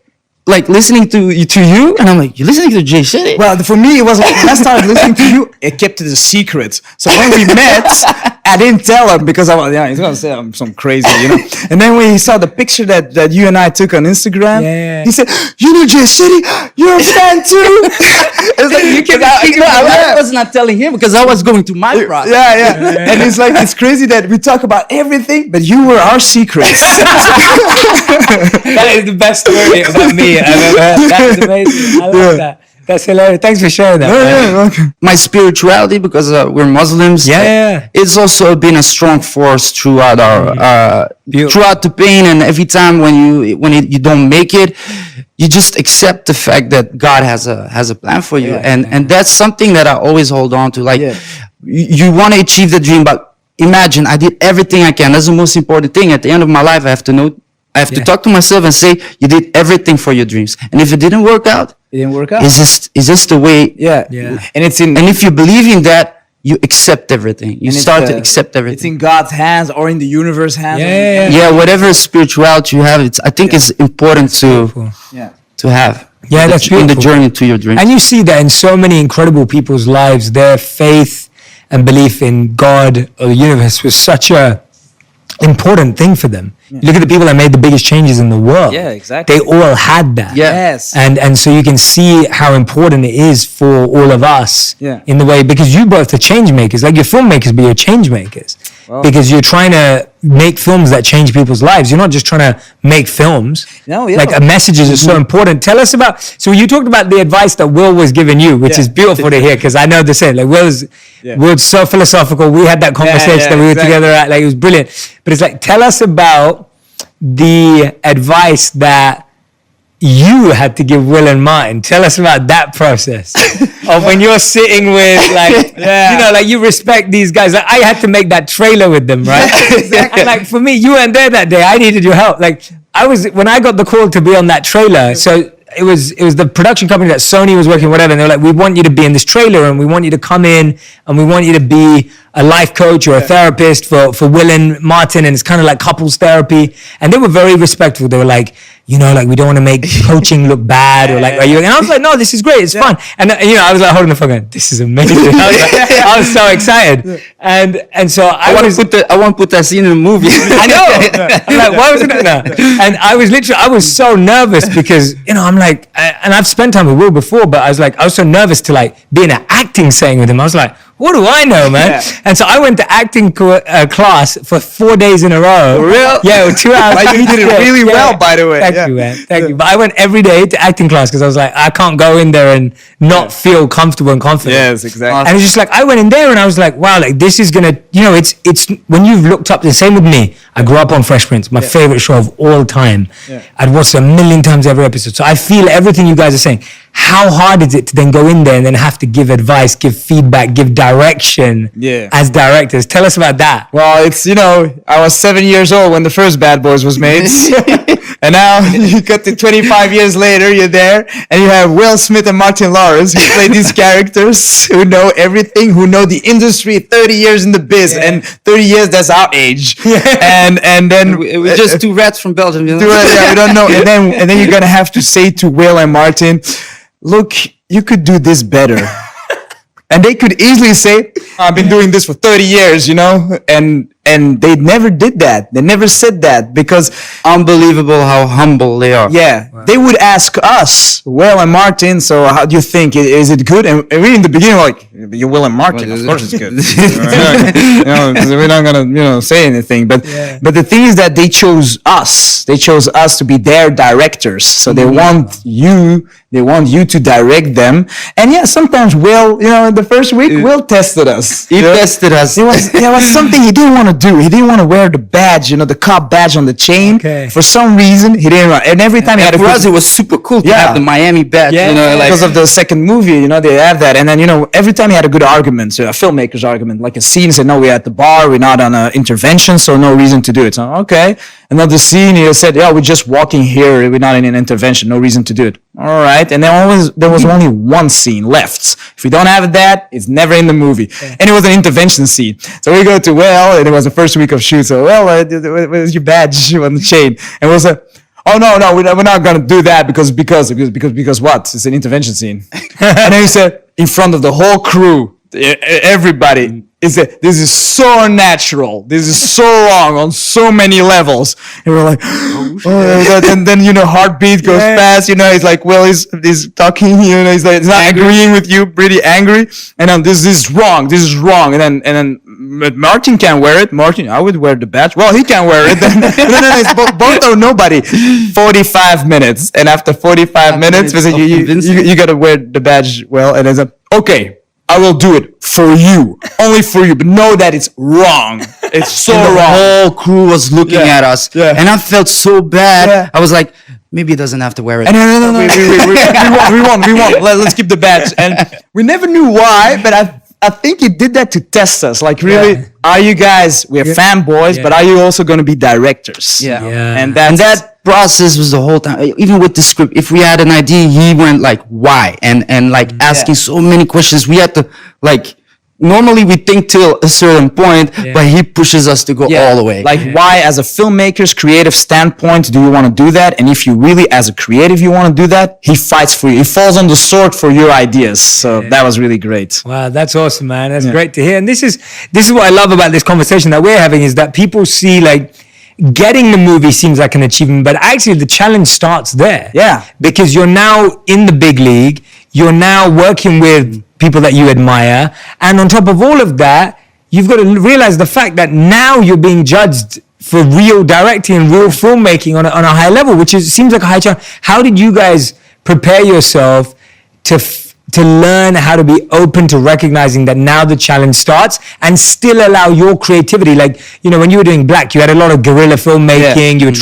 Like listening to you, and I'm like, you're listening to Jay Shetty? Well, for me, it was like when I started listening to you, it kept it a secret. So when we met, I didn't tell him because I was, he's gonna say I'm some crazy, And then when he saw the picture that you and I took on Instagram, he said, "You know Jay Shetty, you're a fan too." It's like you can. I was not telling him because I was going to my process. Yeah. And it's like it's crazy that we talk about everything, but you were our secrets. That is the best story about me I've ever heard. That is amazing. I love that. That's hilarious. Thanks for sharing that. Okay. My spirituality, because we're Muslims, it's also been a strong force throughout our throughout the pain, and every time when you don't make it, you just accept the fact that God has a plan for you, and that's something that I always hold on to. Like you want to achieve the dream, but imagine I did everything I can. That's the most important thing. At the end of my life, I have to talk to myself and say, you did everything for your dreams. And if it didn't work out, it's just the way. And if you believe in that, you accept everything. You start to accept everything. It's in God's hands or in the universe's hands. Whatever spirituality you have, I think it's important to have. That's beautiful. In the journey to your dreams. And you see that in so many incredible people's lives, their faith and belief in God or the universe was such a important thing for them. Look at the people that made the biggest changes in the world. Exactly. They all had that. Yes. And so you can see how important it is for all of us in the way, because you both are change makers, like you're filmmakers, but you're change makers. Because you're trying to make films that change people's lives. You're not just trying to make films. Like messages are so important. Tell us about, so you talked about the advice that Will was giving you, which is beautiful to hear, because I know the same. Like Will's so philosophical. We had that conversation that we were together at, like it was brilliant. But it's like, tell us about the advice that you had to give Will and Martin. Tell us about that process of when you're sitting with like, like you respect these guys. Like I had to make that trailer with them, right? And like for me, you weren't there that day. I needed your help. Like when I got the call to be on that trailer, so it was the production company that Sony was working, whatever. And they're like, we want you to be in this trailer, and we want you to come in, and we want you to be a life coach or a therapist for Will and Martin, and it's kind of like couples therapy. And they were very respectful. They were like, like we don't want to make coaching look bad or like, are you? And I was like, no, this is great. It's fun. And I was like holding the phone going, this is amazing. I was so excited. And so I want to put that scene in a movie. I know. I'm like, why was it no? And I was so nervous because, I'm like, and I've spent time with Will before, but I was so nervous to like be in an acting setting with him. I was like, what do I know, man? And so I went to acting class for 4 days in a row. For real? Yeah, 2 hours. You did it really well, by the way. Thank you, man. Thank you. But I went every day to acting class because I was like, I can't go in there and not feel comfortable and confident. Yes, exactly. And it's just like, I went in there and I was like, wow, like this is gonna, it's when you've looked up, the same with me. I grew up on Fresh Prince, my favorite show of all time. I'd watched it 1,000,000 times every episode. So I feel everything you guys are saying. How hard is it to then go in there and then have to give advice, give feedback, give direction as directors? Tell us about that. Well, it's, I was 7 years old when the first Bad Boys was made. And now you got to 25 years later, you're there, and you have Will Smith and Martin Lawrence who play these characters who know everything, who know the industry, 30 years in the biz, and 30 years, that's our age. And then we're just two rats from Belgium. We don't know. And then you're gonna have to say to Will and Martin, look, you could do this better. And they could easily say, I've been doing this for 30 years, and they never did that. They never said that because unbelievable how humble they are. They would ask us, Will and Martin, so how do you think? Is it good? And we in the beginning were like, you're Will and Martin, of course it's good. We're not gonna, say anything. But the thing is that they chose us. They chose us to be their directors. So they want you to direct them. And sometimes Will, the first week, Will tested us. He tested us. There was something he didn't want to do. He didn't want to wear the badge, the cop badge on the chain. Okay. For some reason, he didn't want. And every time he had for us, it was super cool to have the Miami badge. Because of the second movie, they have that. And then, every time he had a good argument, so a filmmaker's argument, like a scene, said, no, we're at the bar, we're not on an intervention, so no reason to do it. So, okay. Another scene, he said, yeah, we're just walking here. We're not in an intervention. No reason to do it. All right. And there was only one scene left. If we don't have that, it's never in the movie. Yeah. And it was an intervention scene. So we go to, and it was the first week of shoot. So, where's your badge on the chain? And we'll say, oh, no, we're not going to do that because what? It's an intervention scene. And then he said, in front of the whole crew, everybody, this is so unnatural. This is so wrong on so many levels. And we're like, then heartbeat goes fast. He's like, he's talking. He's like, he's not agreeing with you, pretty angry. And then this is wrong. This is wrong. And then Martin can wear it. Martin, I would wear the badge. Well, he can wear it. Then it's both or nobody. 45 minutes, and after 45 minutes, you gotta wear the badge. Well, and it's okay. I will do it for you, only for you, but know that it's wrong. It's so wrong. The whole crew was looking at us, and I felt so bad. Yeah. I was like, maybe he doesn't have to wear it. And no. We won. Let's keep the badge. And we never knew why, but I think he did that to test us. Like, really, are you guys, we're fanboys, but are you also going to be directors? Yeah. And that process was the whole time. Even with the script, if we had an idea, he went like, why? And like asking so many questions. We had to, like, normally we think till a certain point, but he pushes us to go all the way. Like, why, as a filmmaker's creative standpoint, do you want to do that? And if you really, as a creative, you want to do that, he fights for you. He falls on the sword for your ideas. So that was really great. Wow, that's awesome, man. That's great to hear. And this is what I love about this conversation that we're having, is that people see, like, getting the movie seems like an achievement, but actually the challenge starts there. Yeah. Because you're now in the big league. You're now working with people that you admire. And on top of all of that, you've got to realize the fact that now you're being judged for real directing and real filmmaking on a high level, which seems like a high challenge. How did you guys prepare yourself to learn how to be open to recognizing that now the challenge starts and still allow your creativity? Like, when you were doing Black, you had a lot of guerrilla filmmaking, you were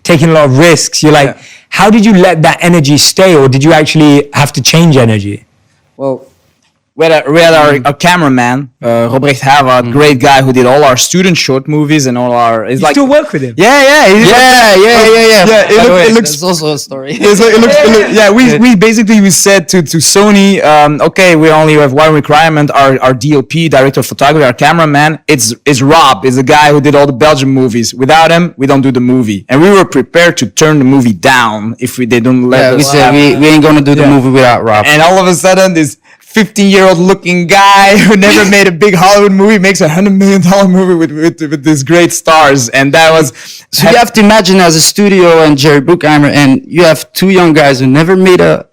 taking a lot of risks. You're like, how did you let that energy stay, or did you actually have to change energy? Well, we had our cameraman, Robrecht Hava, great guy who did all our student short movies and all our... You still work with him? Yeah. It looks... That's also a story. We said to Sony, okay, we only have one requirement. Our DOP, director of photography, our cameraman, is Rob, is the guy who did all the Belgian movies. Without him, we don't do the movie. And we were prepared to turn the movie down if they don't let us... We said we ain't gonna do the movie without Rob. And all of a sudden, this 15-year-old looking guy who never made a big Hollywood movie makes $100 million movie with these great stars. And that was... So you have to imagine, as a studio and Jerry Bruckheimer, and you have two young guys who never made a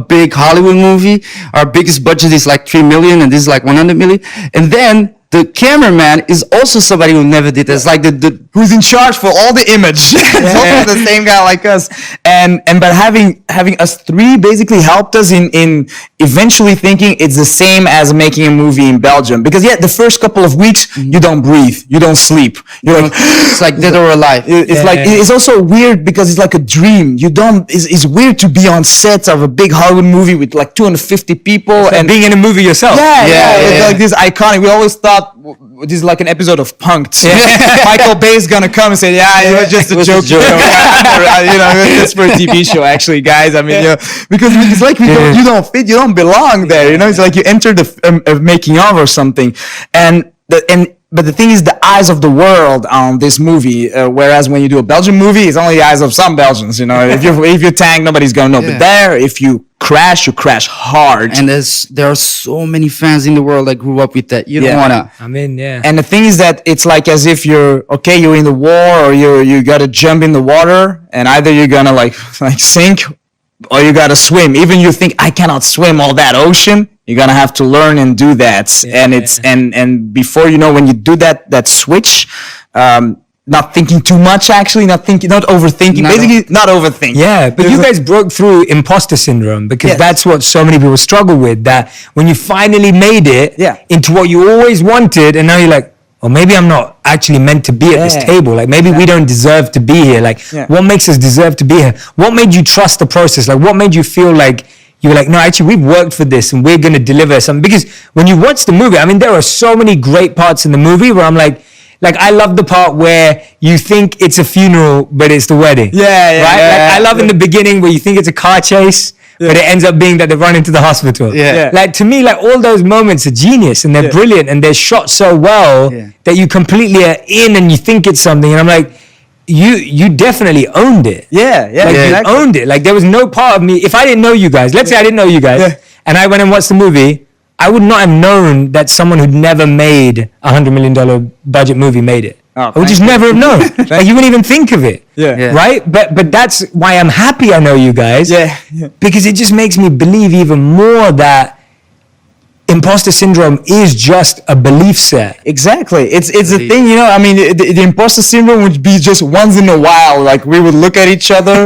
big Hollywood movie. Our biggest budget is like $3 million, and this is like $100 million. And then the cameraman is also somebody who never did this, like who's in charge for all the image. It's also the same guy like us. But having us three basically helped us in eventually thinking it's the same as making a movie in Belgium. Because the first couple of weeks, you don't breathe, you don't sleep. You're like, it's like dead or alive. It's also weird because it's like a dream. It's weird to be on set of a big Hollywood movie with like 250 people and being in a movie yourself. It's like this iconic. We always thought this is like an episode of Punk'd. Michael Bay's gonna come and say, it was just a joke. It's for a TV show, actually, guys. I mean, because it's like you don't fit, you don't belong there. It's like you enter the making of or something, but the thing is, the eyes of the world on this movie, whereas when you do a Belgian movie, it's only the eyes of some Belgians. If you tank, nobody's gonna know. But there, if you crash hard. And there are so many fans in the world that grew up with that. You don't wanna. And the thing is that it's like as if you're in the war, or you gotta jump in the water, and either you're gonna like sink, or you gotta swim. Even you think, I cannot swim all that ocean. You're gonna have to learn and do that. And before when you do that switch, not thinking too much, actually, not overthinking, not overthinking. Yeah, but you guys broke through imposter syndrome, because that's what so many people struggle with, that when you finally made it into what you always wanted, and now you're like, or maybe I'm not actually meant to be at this table. Like, maybe we don't deserve to be here. Like, what makes us deserve to be here? What made you trust the process? Like, what made you feel like you were like, no, actually, we've worked for this and we're going to deliver something? Because when you watch the movie, I mean, there are so many great parts in the movie where I'm like, Like I love the part where you think it's a funeral, but it's the wedding. Yeah, Right? yeah, Like I love in the beginning where you think it's a car chase, but it ends up being that they run into the hospital. Yeah. Like to me, like all those moments are genius and they're brilliant and they're shot so well that you completely are in and you think it's something. And I'm like, you definitely owned it. Yeah, yeah, Like exactly. you owned it. Like there was no part of me. If I didn't know you guys, let's say I didn't know you guys, and I went and watched the movie, I would not have known that someone who'd never made $100 million budget movie made it. Oh, I would just never have known. Like you wouldn't even think of it. Yeah. Right? But that's why I'm happy I know you guys. Yeah. Because it just makes me believe even more that imposter syndrome is just a belief set. Exactly. It's a thing, you know. I mean, the imposter syndrome would be just once in a while. Like we would look at each other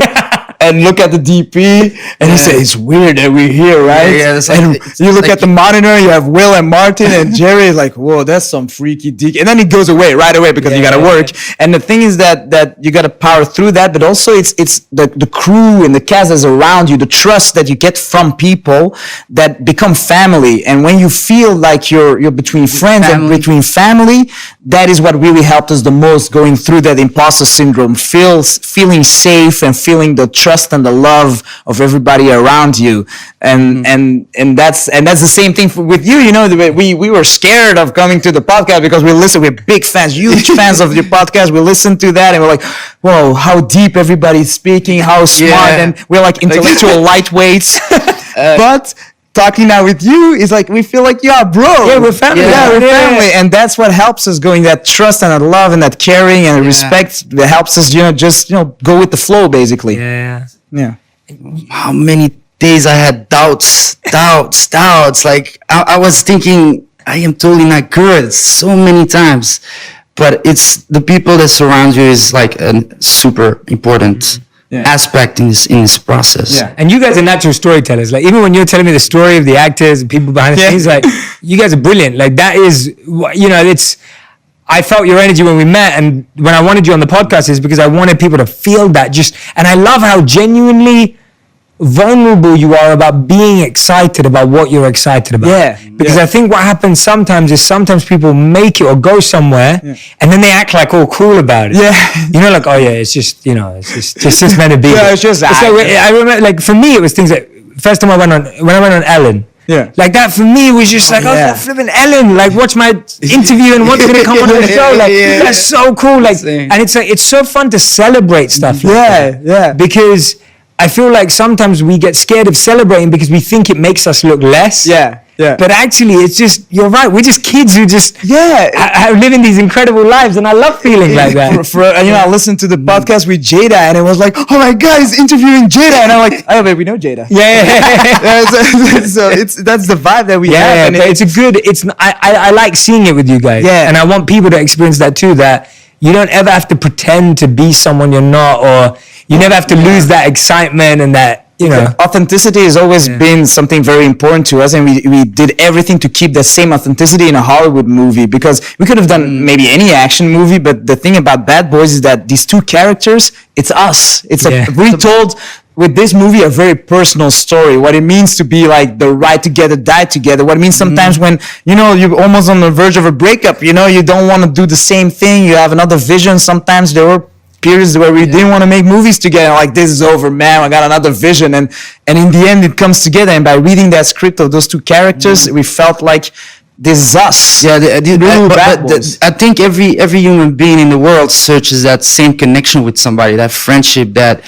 and look at the DP, and you say it's weird that we're here, right? it's like- and it's you look like- at the monitor. You have Will and Martin, and Jerry is like, "Whoa, that's some freaky dick," and then it goes away right away because you got to work. And the thing is that you got to power through that, but also it's the crew and the cast that's around you, the trust that you get from people that become family. And when you feel like you're between friends and between family, that is what really helped us the most going through that imposter syndrome, feeling safe and feeling the trust and the love of everybody around you. And that's the same thing with you. You know, we were scared of coming to the podcast because we're big fans, huge fans of your podcast. We listened to that and we're like, whoa, how deep everybody's speaking, how smart, and we're like intellectual lightweights. But talking now with you is like we feel like bro. Yeah, we're family. Yeah, we're family, and that's what helps us going that trust and that love and that caring and respect that helps us, just go with the flow, basically. Yeah. Yeah. How many days I had doubts. Like I was thinking I am totally not good so many times, but it's the people that surround you is like a super important aspect in this process. Yeah. And you guys are natural storytellers. Like even when you're telling me the story of the actors and people behind the scenes, like you guys are brilliant. Like that is, I felt your energy when we met, and when I wanted you on the podcast is because I wanted people to feel that and I love how genuinely vulnerable you are about being excited about what you're excited about. Yeah. Because I think what happens sometimes is people make it or go somewhere and then they act like all cool about it. Yeah. You know, like, oh yeah, it's just meant to be. Yeah, it's just like, I remember, like for me, it was things that first time when I went on Ellen. Yeah. Like that for me was just like, oh, flipping Ellen, like watch my interview and what's going to come on the show. Like that's so cool. Like, and it's like, it's so fun to celebrate stuff. Like that. Yeah. Because I feel like sometimes we get scared of celebrating because we think it makes us look less. Yeah. But actually, it's just, you're right. We're just kids who just are living these incredible lives. And I love feeling like that. I listened to the podcast with Jada and it was like, oh my God, he's interviewing Jada. And I'm like, oh, babe, we know Jada. So that's the vibe that we have. And I like seeing it with you guys. Yeah. And I want people to experience that too, that you don't ever have to pretend to be someone you're not, or you never have to lose that excitement and that, authenticity has always been something very important to us, and we did everything to keep that same authenticity in a Hollywood movie, because we could have done maybe any action movie, but the thing about Bad Boys is that these two characters, it's us. It's like we told with this movie a very personal story, what it means to be like the ride together, die together, what it means sometimes when you're almost on the verge of a breakup, you don't want to do the same thing, you have another vision. Sometimes there were periods where we didn't want to make movies together, like this is over, man, I got another vision, and in the end it comes together, and by reading that script of those two characters, we felt like this is us. I think every human being in the world searches that same connection with somebody, that friendship, that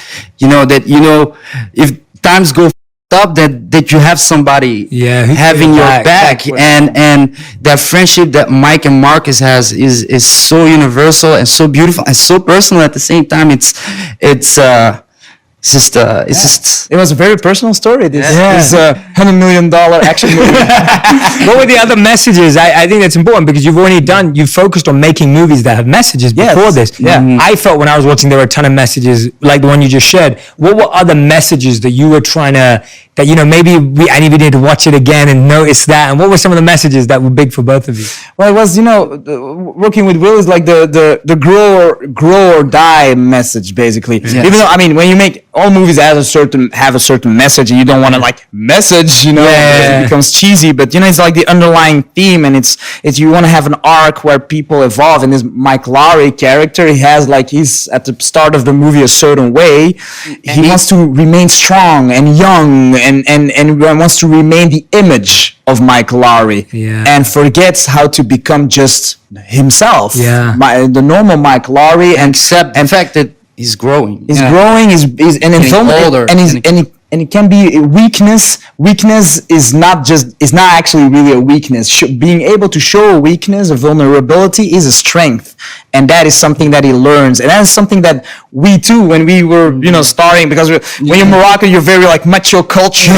if times go up, that you have somebody having your back, and that friendship that Mike and Marcus has is so universal and so beautiful and so personal at the same time. It was a very personal story. This $100 million action movie. What were the other messages? I think that's important because you've focused on making movies that have messages before this. I felt when I was watching there were a ton of messages like the one you just shared. What were other messages that you were trying to, that, maybe I need to watch it again and notice that? And what were some of the messages that were big for both of you? Well, it was, working with Will is like the grow or die message, basically. Yes. Even though, I mean, when you make all movies have a certain message, and you don't want to like message, it becomes cheesy. But it's like the underlying theme, and it's you want to have an arc where people evolve. And this Mike Lowry character, he's at the start of the movie a certain way. He wants to remain strong and young, and wants to remain the image of Mike Lowry, and forgets how to become just himself. The normal Mike Lowry, and the fact that he's growing. He's growing. He's older, and it can be a weakness. Weakness is not actually really a weakness. Being able to show a weakness, a vulnerability, is a strength, and that is something that he learns, and that is something that we too, when we were starting, because when you're Moroccan, you're very like macho culture.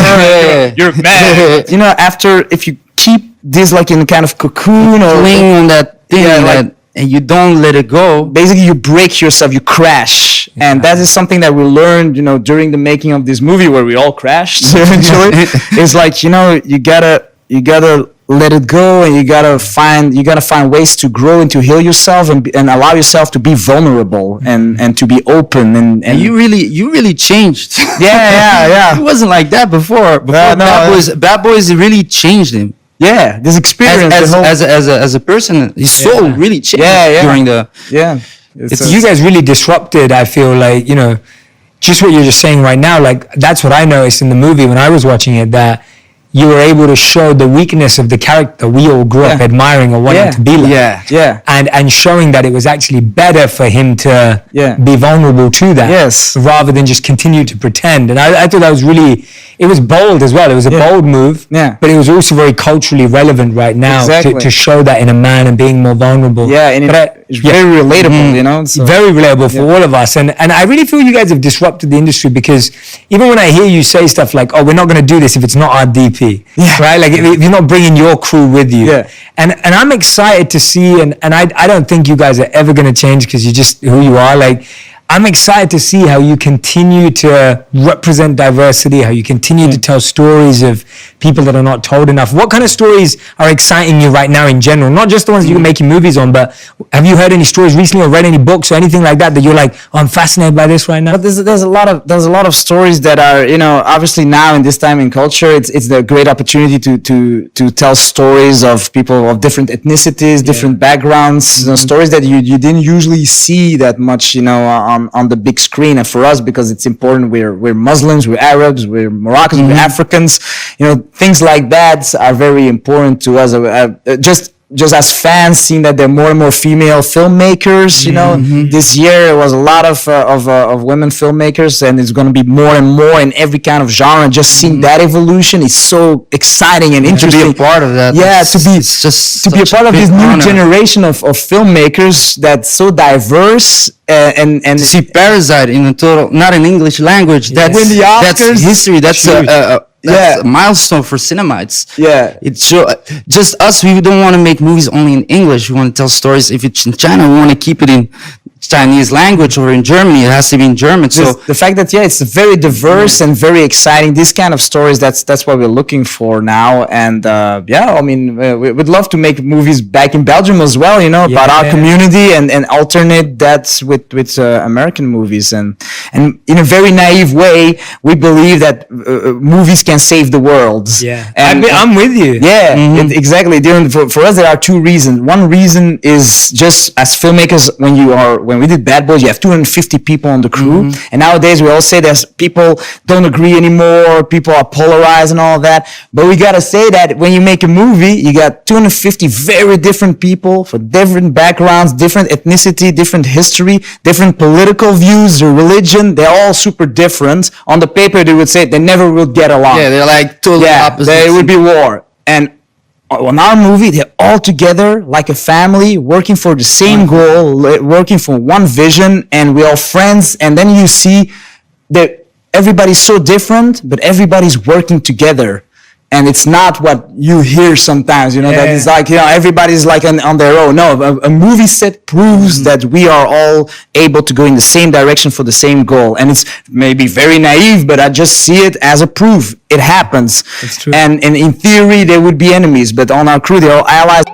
You're mad. After, if you keep this like in kind of cocoon or cling on that thing and you don't let it go, basically you break yourself, you crash. And that is something that we learned, during the making of this movie, where we all crashed eventually. It's like, you gotta let it go, and you gotta find ways to grow and to heal yourself, and allow yourself to be vulnerable and to be open, and you really changed. Yeah. It wasn't like that before. Bad Boys really changed him. Yeah, this experience as a person, his soul really changed during the. You guys really disrupted. I feel like, just what you're just saying right now. Like, that's what I noticed in the movie when I was watching it, that you were able to show the weakness of the character we all grew up admiring or wanting to be like. And showing that it was actually better for him to be vulnerable to that, rather than just continue to pretend. And I thought that was really, it was bold as well. It was a bold move, but it was also very culturally relevant right now to show that in a man and being more vulnerable. And it's very relatable, So. Very relatable for all of us. And I really feel you guys have disrupted the industry, because even when I hear you say stuff like, oh, we're not going to do this if it's not our DP, right? Like if you're not bringing your crew with you. And I'm excited to see, and I don't think you guys are ever going to change, because you're just who you are. Like, I'm excited to see how you continue to represent diversity, how you continue to tell stories of people that are not told enough. What kind of stories are exciting you right now in general? Not just the ones that you're making movies on, but have you heard any stories recently or read any books or anything like that you're like, oh, I'm fascinated by this right now? But there's a lot of stories that are, obviously now in this time in culture, it's the great opportunity to tell stories of people of different ethnicities, different backgrounds, stories that you didn't usually see that much, on the big screen. And for us, because it's important, we're Muslims, we're Arabs, we're Moroccans, we're Africans, things like that are very important to us. Just as fans, seeing that there are more and more female filmmakers, this year it was a lot of women filmmakers, and it's going to be more and more in every kind of genre. Just seeing that evolution is so exciting and interesting. To be a part of that. Yeah, to be a part of this new generation of filmmakers that's so diverse, and to see Parasite in a total, not in English language. That's win the Oscars. That's history. That's a milestone for cinema. It's just us. We don't want to make movies only in English. We want to tell stories. If it's in China, we want to keep it in Chinese language, or in Germany, it has to be in German. So the fact that it's very diverse and very exciting. These kind of stories. That's what we're looking for now. And I mean, we'd love to make movies back in Belgium as well. About our community, and alternate that with American movies. And in a very naive way, we believe that movies can save the world. And I'm with you. Exactly. For us, there are two reasons. One reason is just as filmmakers, when we did Bad Boys, you have 250 people on the crew, and nowadays we all say there's people don't agree anymore, people are polarized and all that. But we gotta say that when you make a movie, you got 250 very different people for different backgrounds, different ethnicity, different history, different political views, their religion. They're all super different. On the paper, they would say they never will get along. They're like totally opposite. There would be war. And on our movie, they're all together like a family, working for the same goal, working for one vision, and we're all friends. And then you see that everybody's so different, but everybody's working together. and it's not what you hear sometimes, you know, that is like, you know, everybody's like on their own. No, a movie set proves that we are all able to go in the same direction for the same goal. And it's maybe very naive, but I just see it as a proof. It happens. That's true. And in theory, they would be enemies, but on our crew, they're all allies.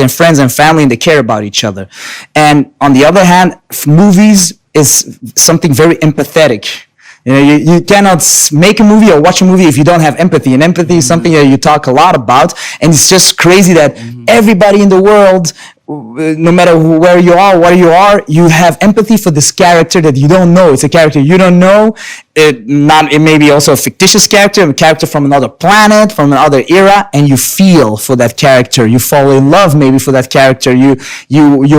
And friends and family, and they care about each other. And on the other hand, movies is something very empathetic. You know, you cannot make a movie or watch a movie if you don't have empathy. And empathy is something that you talk a lot about. And it's just crazy that everybody in the world, no matter where you are, what you are, you have empathy for this character that you don't know. It's a character you don't know. It may be also a fictitious character, a character from another planet, from another era, and you feel for that character. You fall in love maybe for that character. You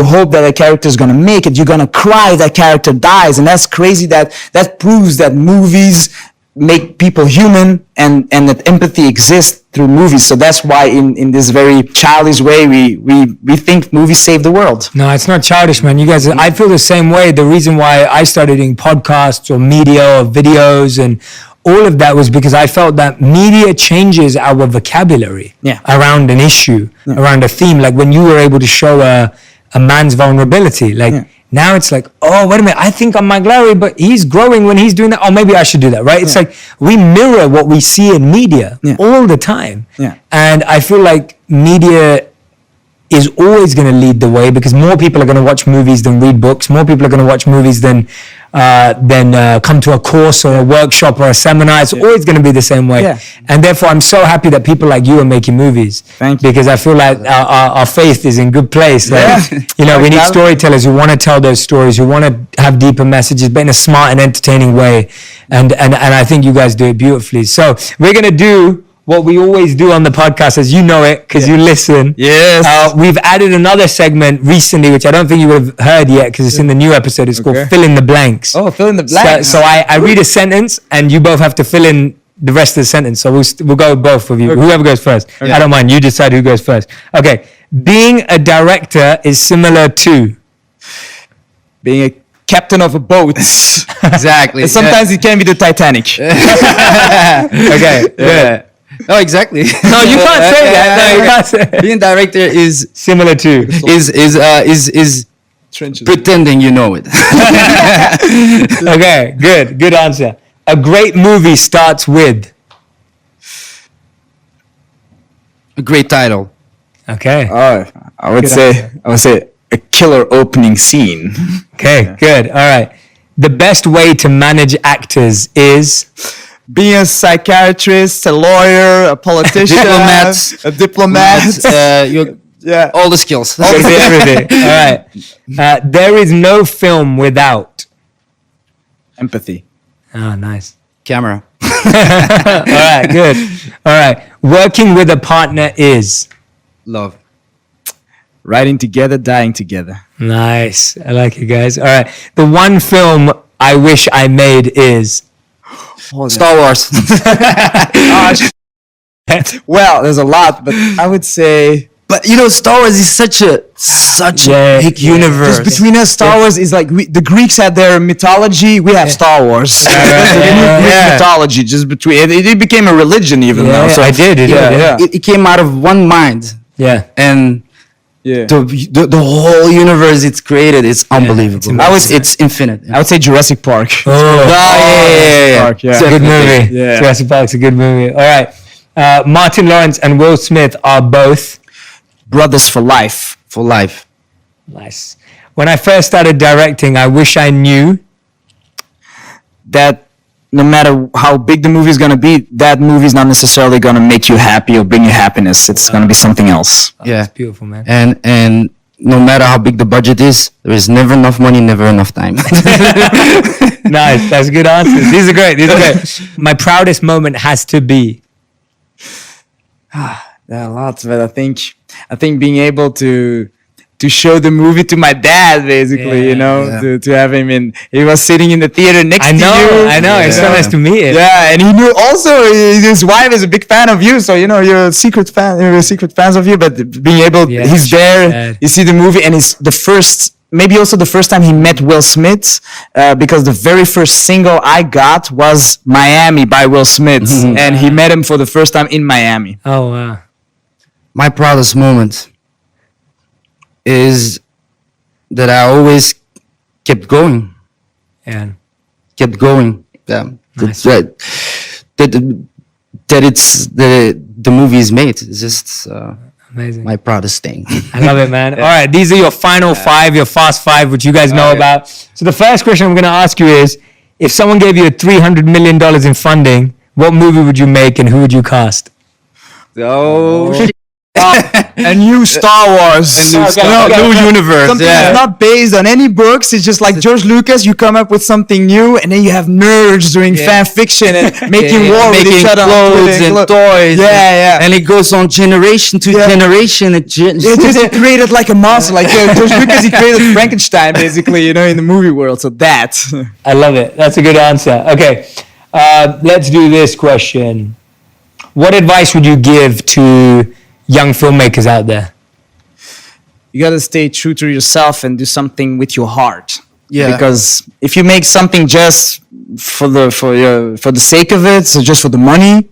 hope that a character is going to make it. You're going to cry if that character dies. And that's crazy. That proves that movies make people human, and that empathy exists through movies. So that's why in this very childish way we think movies save the world. No, it's not childish, man. You guys, I feel the same way. The reason why I started doing podcasts or media or videos and all of that was because I felt that media changes our vocabulary around an issue, around a theme. Like when you were able to show a man's vulnerability, like now it's like, oh, wait a minute, I think I'm Mike Lowry, but he's growing when he's doing that. Oh, maybe I should do that, right? It's like we mirror what we see in media all the time. And I feel like media is always going to lead the way because more people are going to watch movies than read books. More people are going to watch movies than come to a course or a workshop or a seminar. It's always going to be the same way. And therefore, I'm so happy that people like you are making movies. Thank you. Because I feel like our faith is in good place. Like, you know, we need storytellers who want to tell those stories, who want to have deeper messages, but in a smart and entertaining way. And I think you guys do it beautifully. So we're going to do what we always do on the podcast, as you know it, because you listen. Yes. We've added another segment recently, which I don't think you would have heard yet, because it's in the new episode. It's called Fill in the Blanks. Oh, fill in the blanks. So I read a sentence, and you both have to fill in the rest of the sentence. So we'll go with both of you. Whoever goes first. I don't mind. You decide who goes first. Okay. Being a director is similar to? Being a captain of a boat. Exactly. And sometimes it can be the Titanic. Okay. Good. Oh, exactly. No, you can't say that. No, you can't say it. Being director is Similar to. is Trenches. pretending you know it. Okay, good answer. A great movie starts with. A great title. Okay. I would say a killer opening scene. Okay, good. All right. The best way to manage actors is. Being a psychiatrist, a lawyer, a politician, a diplomat. All the skills. Gotta be everything. All right. There is no film without. Empathy. Oh, nice. Camera. All right, good. All right. Working with a partner is. Love. Riding together, dying together. Nice. I like it, guys. All right. The one film I wish I made is. Star Wars. Well, there's a lot, but I would say. But you know, Star Wars is such a big universe. Just between us, Star Wars is like the Greeks had their mythology. We have Star Wars. Greek mythology. Just between it became a religion even now. So I did. It came out of one mind. Yeah. And the whole universe it's created is unbelievable. It's infinite. I would say Jurassic Park. Oh, yeah. Park, yeah. It's a good movie. Yeah. Jurassic Park's a good movie. All right. Martin Lawrence and Will Smith are both Brothers for life. For life. nice. When I first started directing, I wish I knew. That no matter how big the movie is going to be, that movie is not necessarily going to make you happy or bring you happiness. It's going to be something else. Oh, Yeah. that's beautiful, man. And no matter how big the budget is, there is never enough money, never enough time. Nice. That's good answers. These are great. These are great. My proudest moment has to be. Yeah, lots, but I think being able to show the movie to my dad, basically, Yeah, you know, yeah. to have him in. He was sitting in the theater next I to know. you. I know. It's so Yeah. nice to meet it. Yeah, and he knew also his wife is a big fan of you, so you know you're a secret fan. You're secret fans of you, but being able, Yeah, he's there. yeah. You see the movie, and it's the first, maybe also the first time he met Will Smith, because the very first single I got was "Miami" by Will Smith, and he met him for the first time in Miami. Oh, wow. My proudest moment is that I always kept going. Yeah. Kept going. Yeah. Nice. That it's the movie is made. It's just Amazing. my proudest thing. I love it, man. All right, these are your final five, your fast five, which you guys know about. So the first question I'm going to ask you is, if someone gave you $300 million in funding, what movie would you make and who would you cast? Oh, a new Star Wars, New universe. Something Yeah. that's not based on any books. It's just like George Lucas. You come up with something new, and then you have nerds doing fan fiction and making war with each other, clothes and toys. Yeah. And it goes on generation to generation. It just created like a monster, like George Lucas. He created Frankenstein, basically, you know, in the movie world. So that. I love it. That's a good answer. Okay, let's do this question. What advice would you give to young filmmakers out there? You gotta stay true to yourself and do something with your heart. Yeah. Because if you make something just for the sake of it, so just for the money,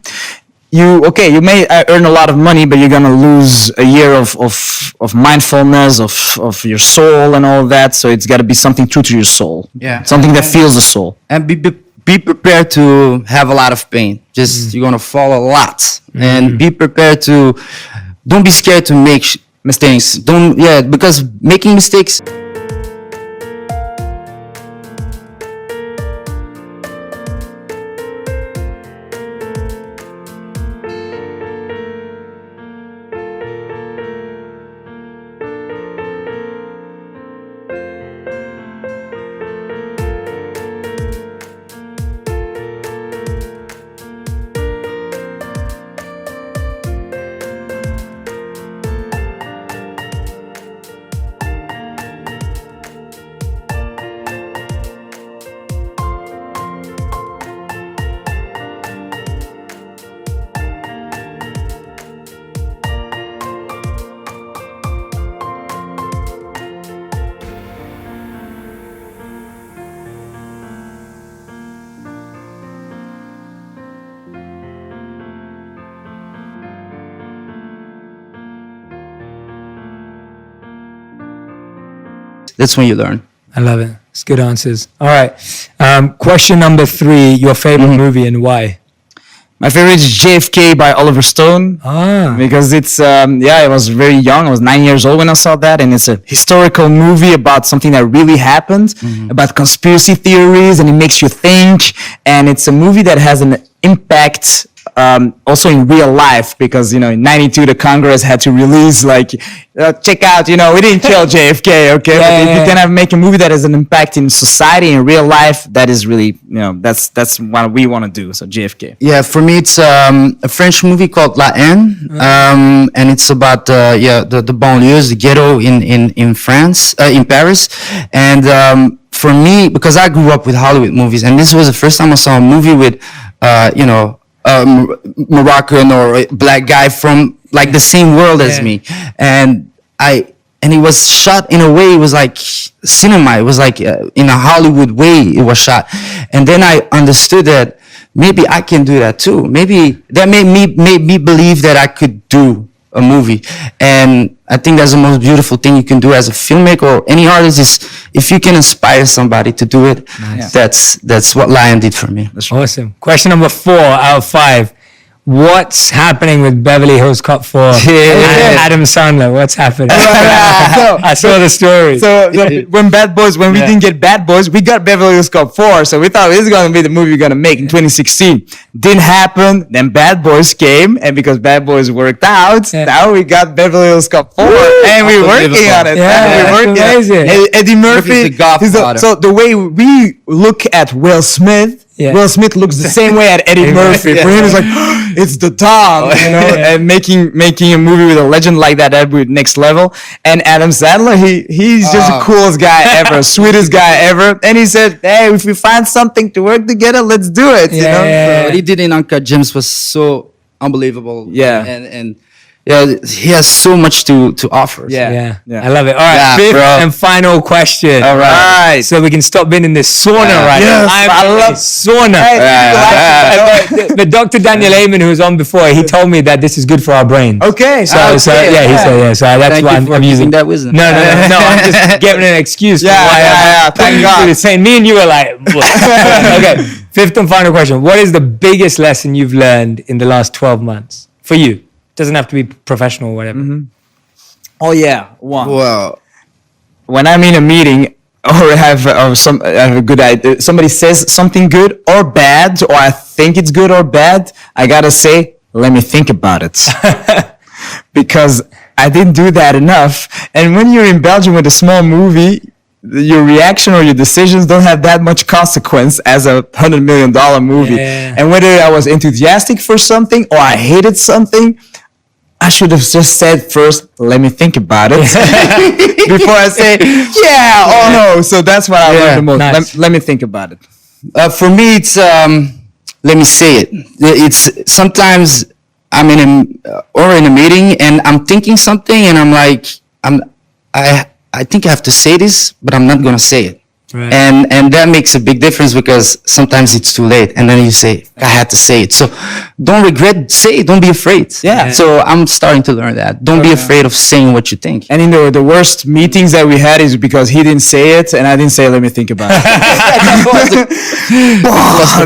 you may earn a lot of money, but you're gonna lose a year of mindfulness, of your soul and all of that. So it's gotta be something true to your soul. Yeah. Something that feels the soul. And be prepared to have a lot of pain. Just you're gonna fall a lot, and be prepared to. Don't be scared to make mistakes. Because making mistakes. That's when you learn. I love it. It's good answers. All right. Question number 3, your favorite movie and why? My favorite is JFK by Oliver Stone. Because it's I was very young. I was 9 years old when I saw that, and it's a historical movie about something that really happened, about conspiracy theories, and it makes you think. And it's a movie that has an impact also in real life, because in '92 the Congress had to release check out, we didn't kill JFK, okay? But if you can make a movie that has an impact in society, in real life, that is really, that's what we want to do. So JFK. Yeah, for me it's a French movie called La Haine, and it's about the banlieues, the ghetto in France, in Paris, and for me, because I grew up with Hollywood movies, and this was the first time I saw a movie with Moroccan or black guy from like the same world as me, and it was shot in a way, it was like cinema, it was like in a Hollywood way it was shot, and then I understood that maybe I can do that too. Maybe that made me believe that I could do a movie, and I think that's the most beautiful thing you can do as a filmmaker or any artist, is if you can inspire somebody to do it. Nice. That's what Lion did for me. Awesome. Question number 4 out of 5. what's happening with Beverly Hills Cop 4 and Adam Sandler? What's happening? I saw the story. So when we didn't get Bad Boys, we got Beverly Hills Cop 4. So we thought this is going to be the movie we're going to make in 2016. Didn't happen. Then Bad Boys came, and because Bad Boys worked out, now we got Beverly Hills Cop 4, and we're working on it. Yeah, we're working amazing. on it. Eddie Murphy. The Godfather. So the way we look at Will Smith, Will Smith looks the same way at Eddie Murphy. For him, it's like, it's the Tom, you know, and making a movie with a legend like that would be next level. And Adam Sandler, he's just the coolest guy ever, sweetest guy ever. And he said, hey, if we find something to work together, let's do it. You know? So what he did in Uncut Gems was so unbelievable. Yeah. And he has so much to offer. Yeah. Yeah. I love it. All right, fifth and final question. All right. So we can stop being in this sauna right now. I love sauna. But Dr. Daniel Amen, who was on before, he told me that this is good for our brain. Okay. He said, yeah. So that's Thank why you for I'm using that wisdom. No, I'm just giving an excuse. Thank God. Saying me and you were like, okay. Fifth and final question. What is the biggest lesson you've learned in the last 12 months for you? Doesn't have to be professional or whatever. Mm-hmm. Oh yeah, one. Wow. When I'm in a meeting or have a good idea, somebody says something good or bad, or I think it's good or bad, I gotta say, let me think about it. Because I didn't do that enough. And when you're in Belgium with a small movie, your reaction or your decisions don't have that much consequence as a $100 million movie. Yeah. And whether I was enthusiastic for something or I hated something, I should have just said first, let me think about it before I say, no. So that's what I learned the most. Nice. Let me think about it. For me, it's let me say it. It's sometimes I'm in a meeting and I'm thinking something and I'm like, I think I have to say this, but I'm not gonna say it. Right. And that makes a big difference because sometimes it's too late and then you say, I had to say it. So don't regret, say it, don't be afraid. Yeah. So I'm starting to learn that. Don't be afraid of saying what you think. And in the worst meetings that we had is because he didn't say it and I didn't say, let me think about it.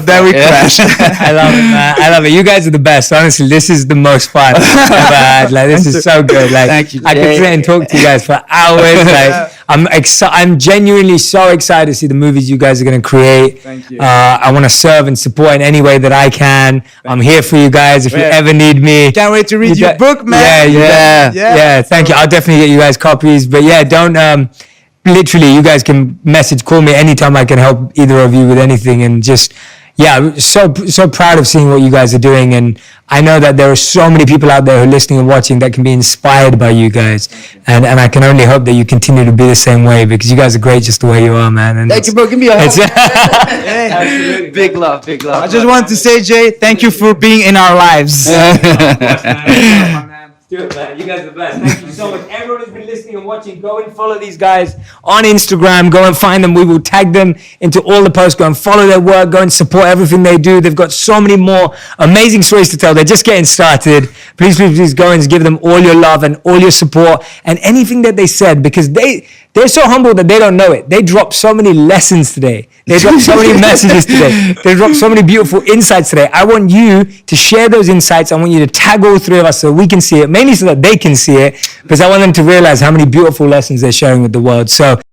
Then we crashed. I love it, man. I love it. You guys are the best. Honestly, this is the most fun I've ever had. Like, this is so good. Like, Thank you. I could sit and talk to you guys for hours. Like, I'm genuinely so excited to see the movies you guys are going to create. Thank you. I want to serve and support in any way that I can. I'm here for you guys if you ever need me. Can't wait to read your book, man. Yeah. Thank you. I'll definitely get you guys copies. But yeah, don't literally, you guys can call me anytime I can help either of you with anything. And just, I'm so proud of seeing what you guys are doing. And I know that there are so many people out there who are listening and watching that can be inspired by you guys. And I can only hope that you continue to be the same way because you guys are great just the way you are, man. And Thank you, bro. Give me a hug. Hey. Big love, big love. I just want to say, Jay, thank you for being in our lives. Do it, man. You guys are the best. Thank you so much. Everyone who's been listening and watching, go and follow these guys on Instagram. Go and find them. We will tag them into all the posts. Go and follow their work. Go and support everything they do. They've got so many more amazing stories to tell. They're just getting started. Please go and give them all your love and all your support and anything that they said because they're so humble that they don't know it. They dropped so many lessons today. They dropped so many messages today. They dropped so many beautiful insights today. I want you to share those insights. I want you to tag all three of us so we can see it, mainly so that they can see it, because I want them to realize how many beautiful lessons they're sharing with the world. So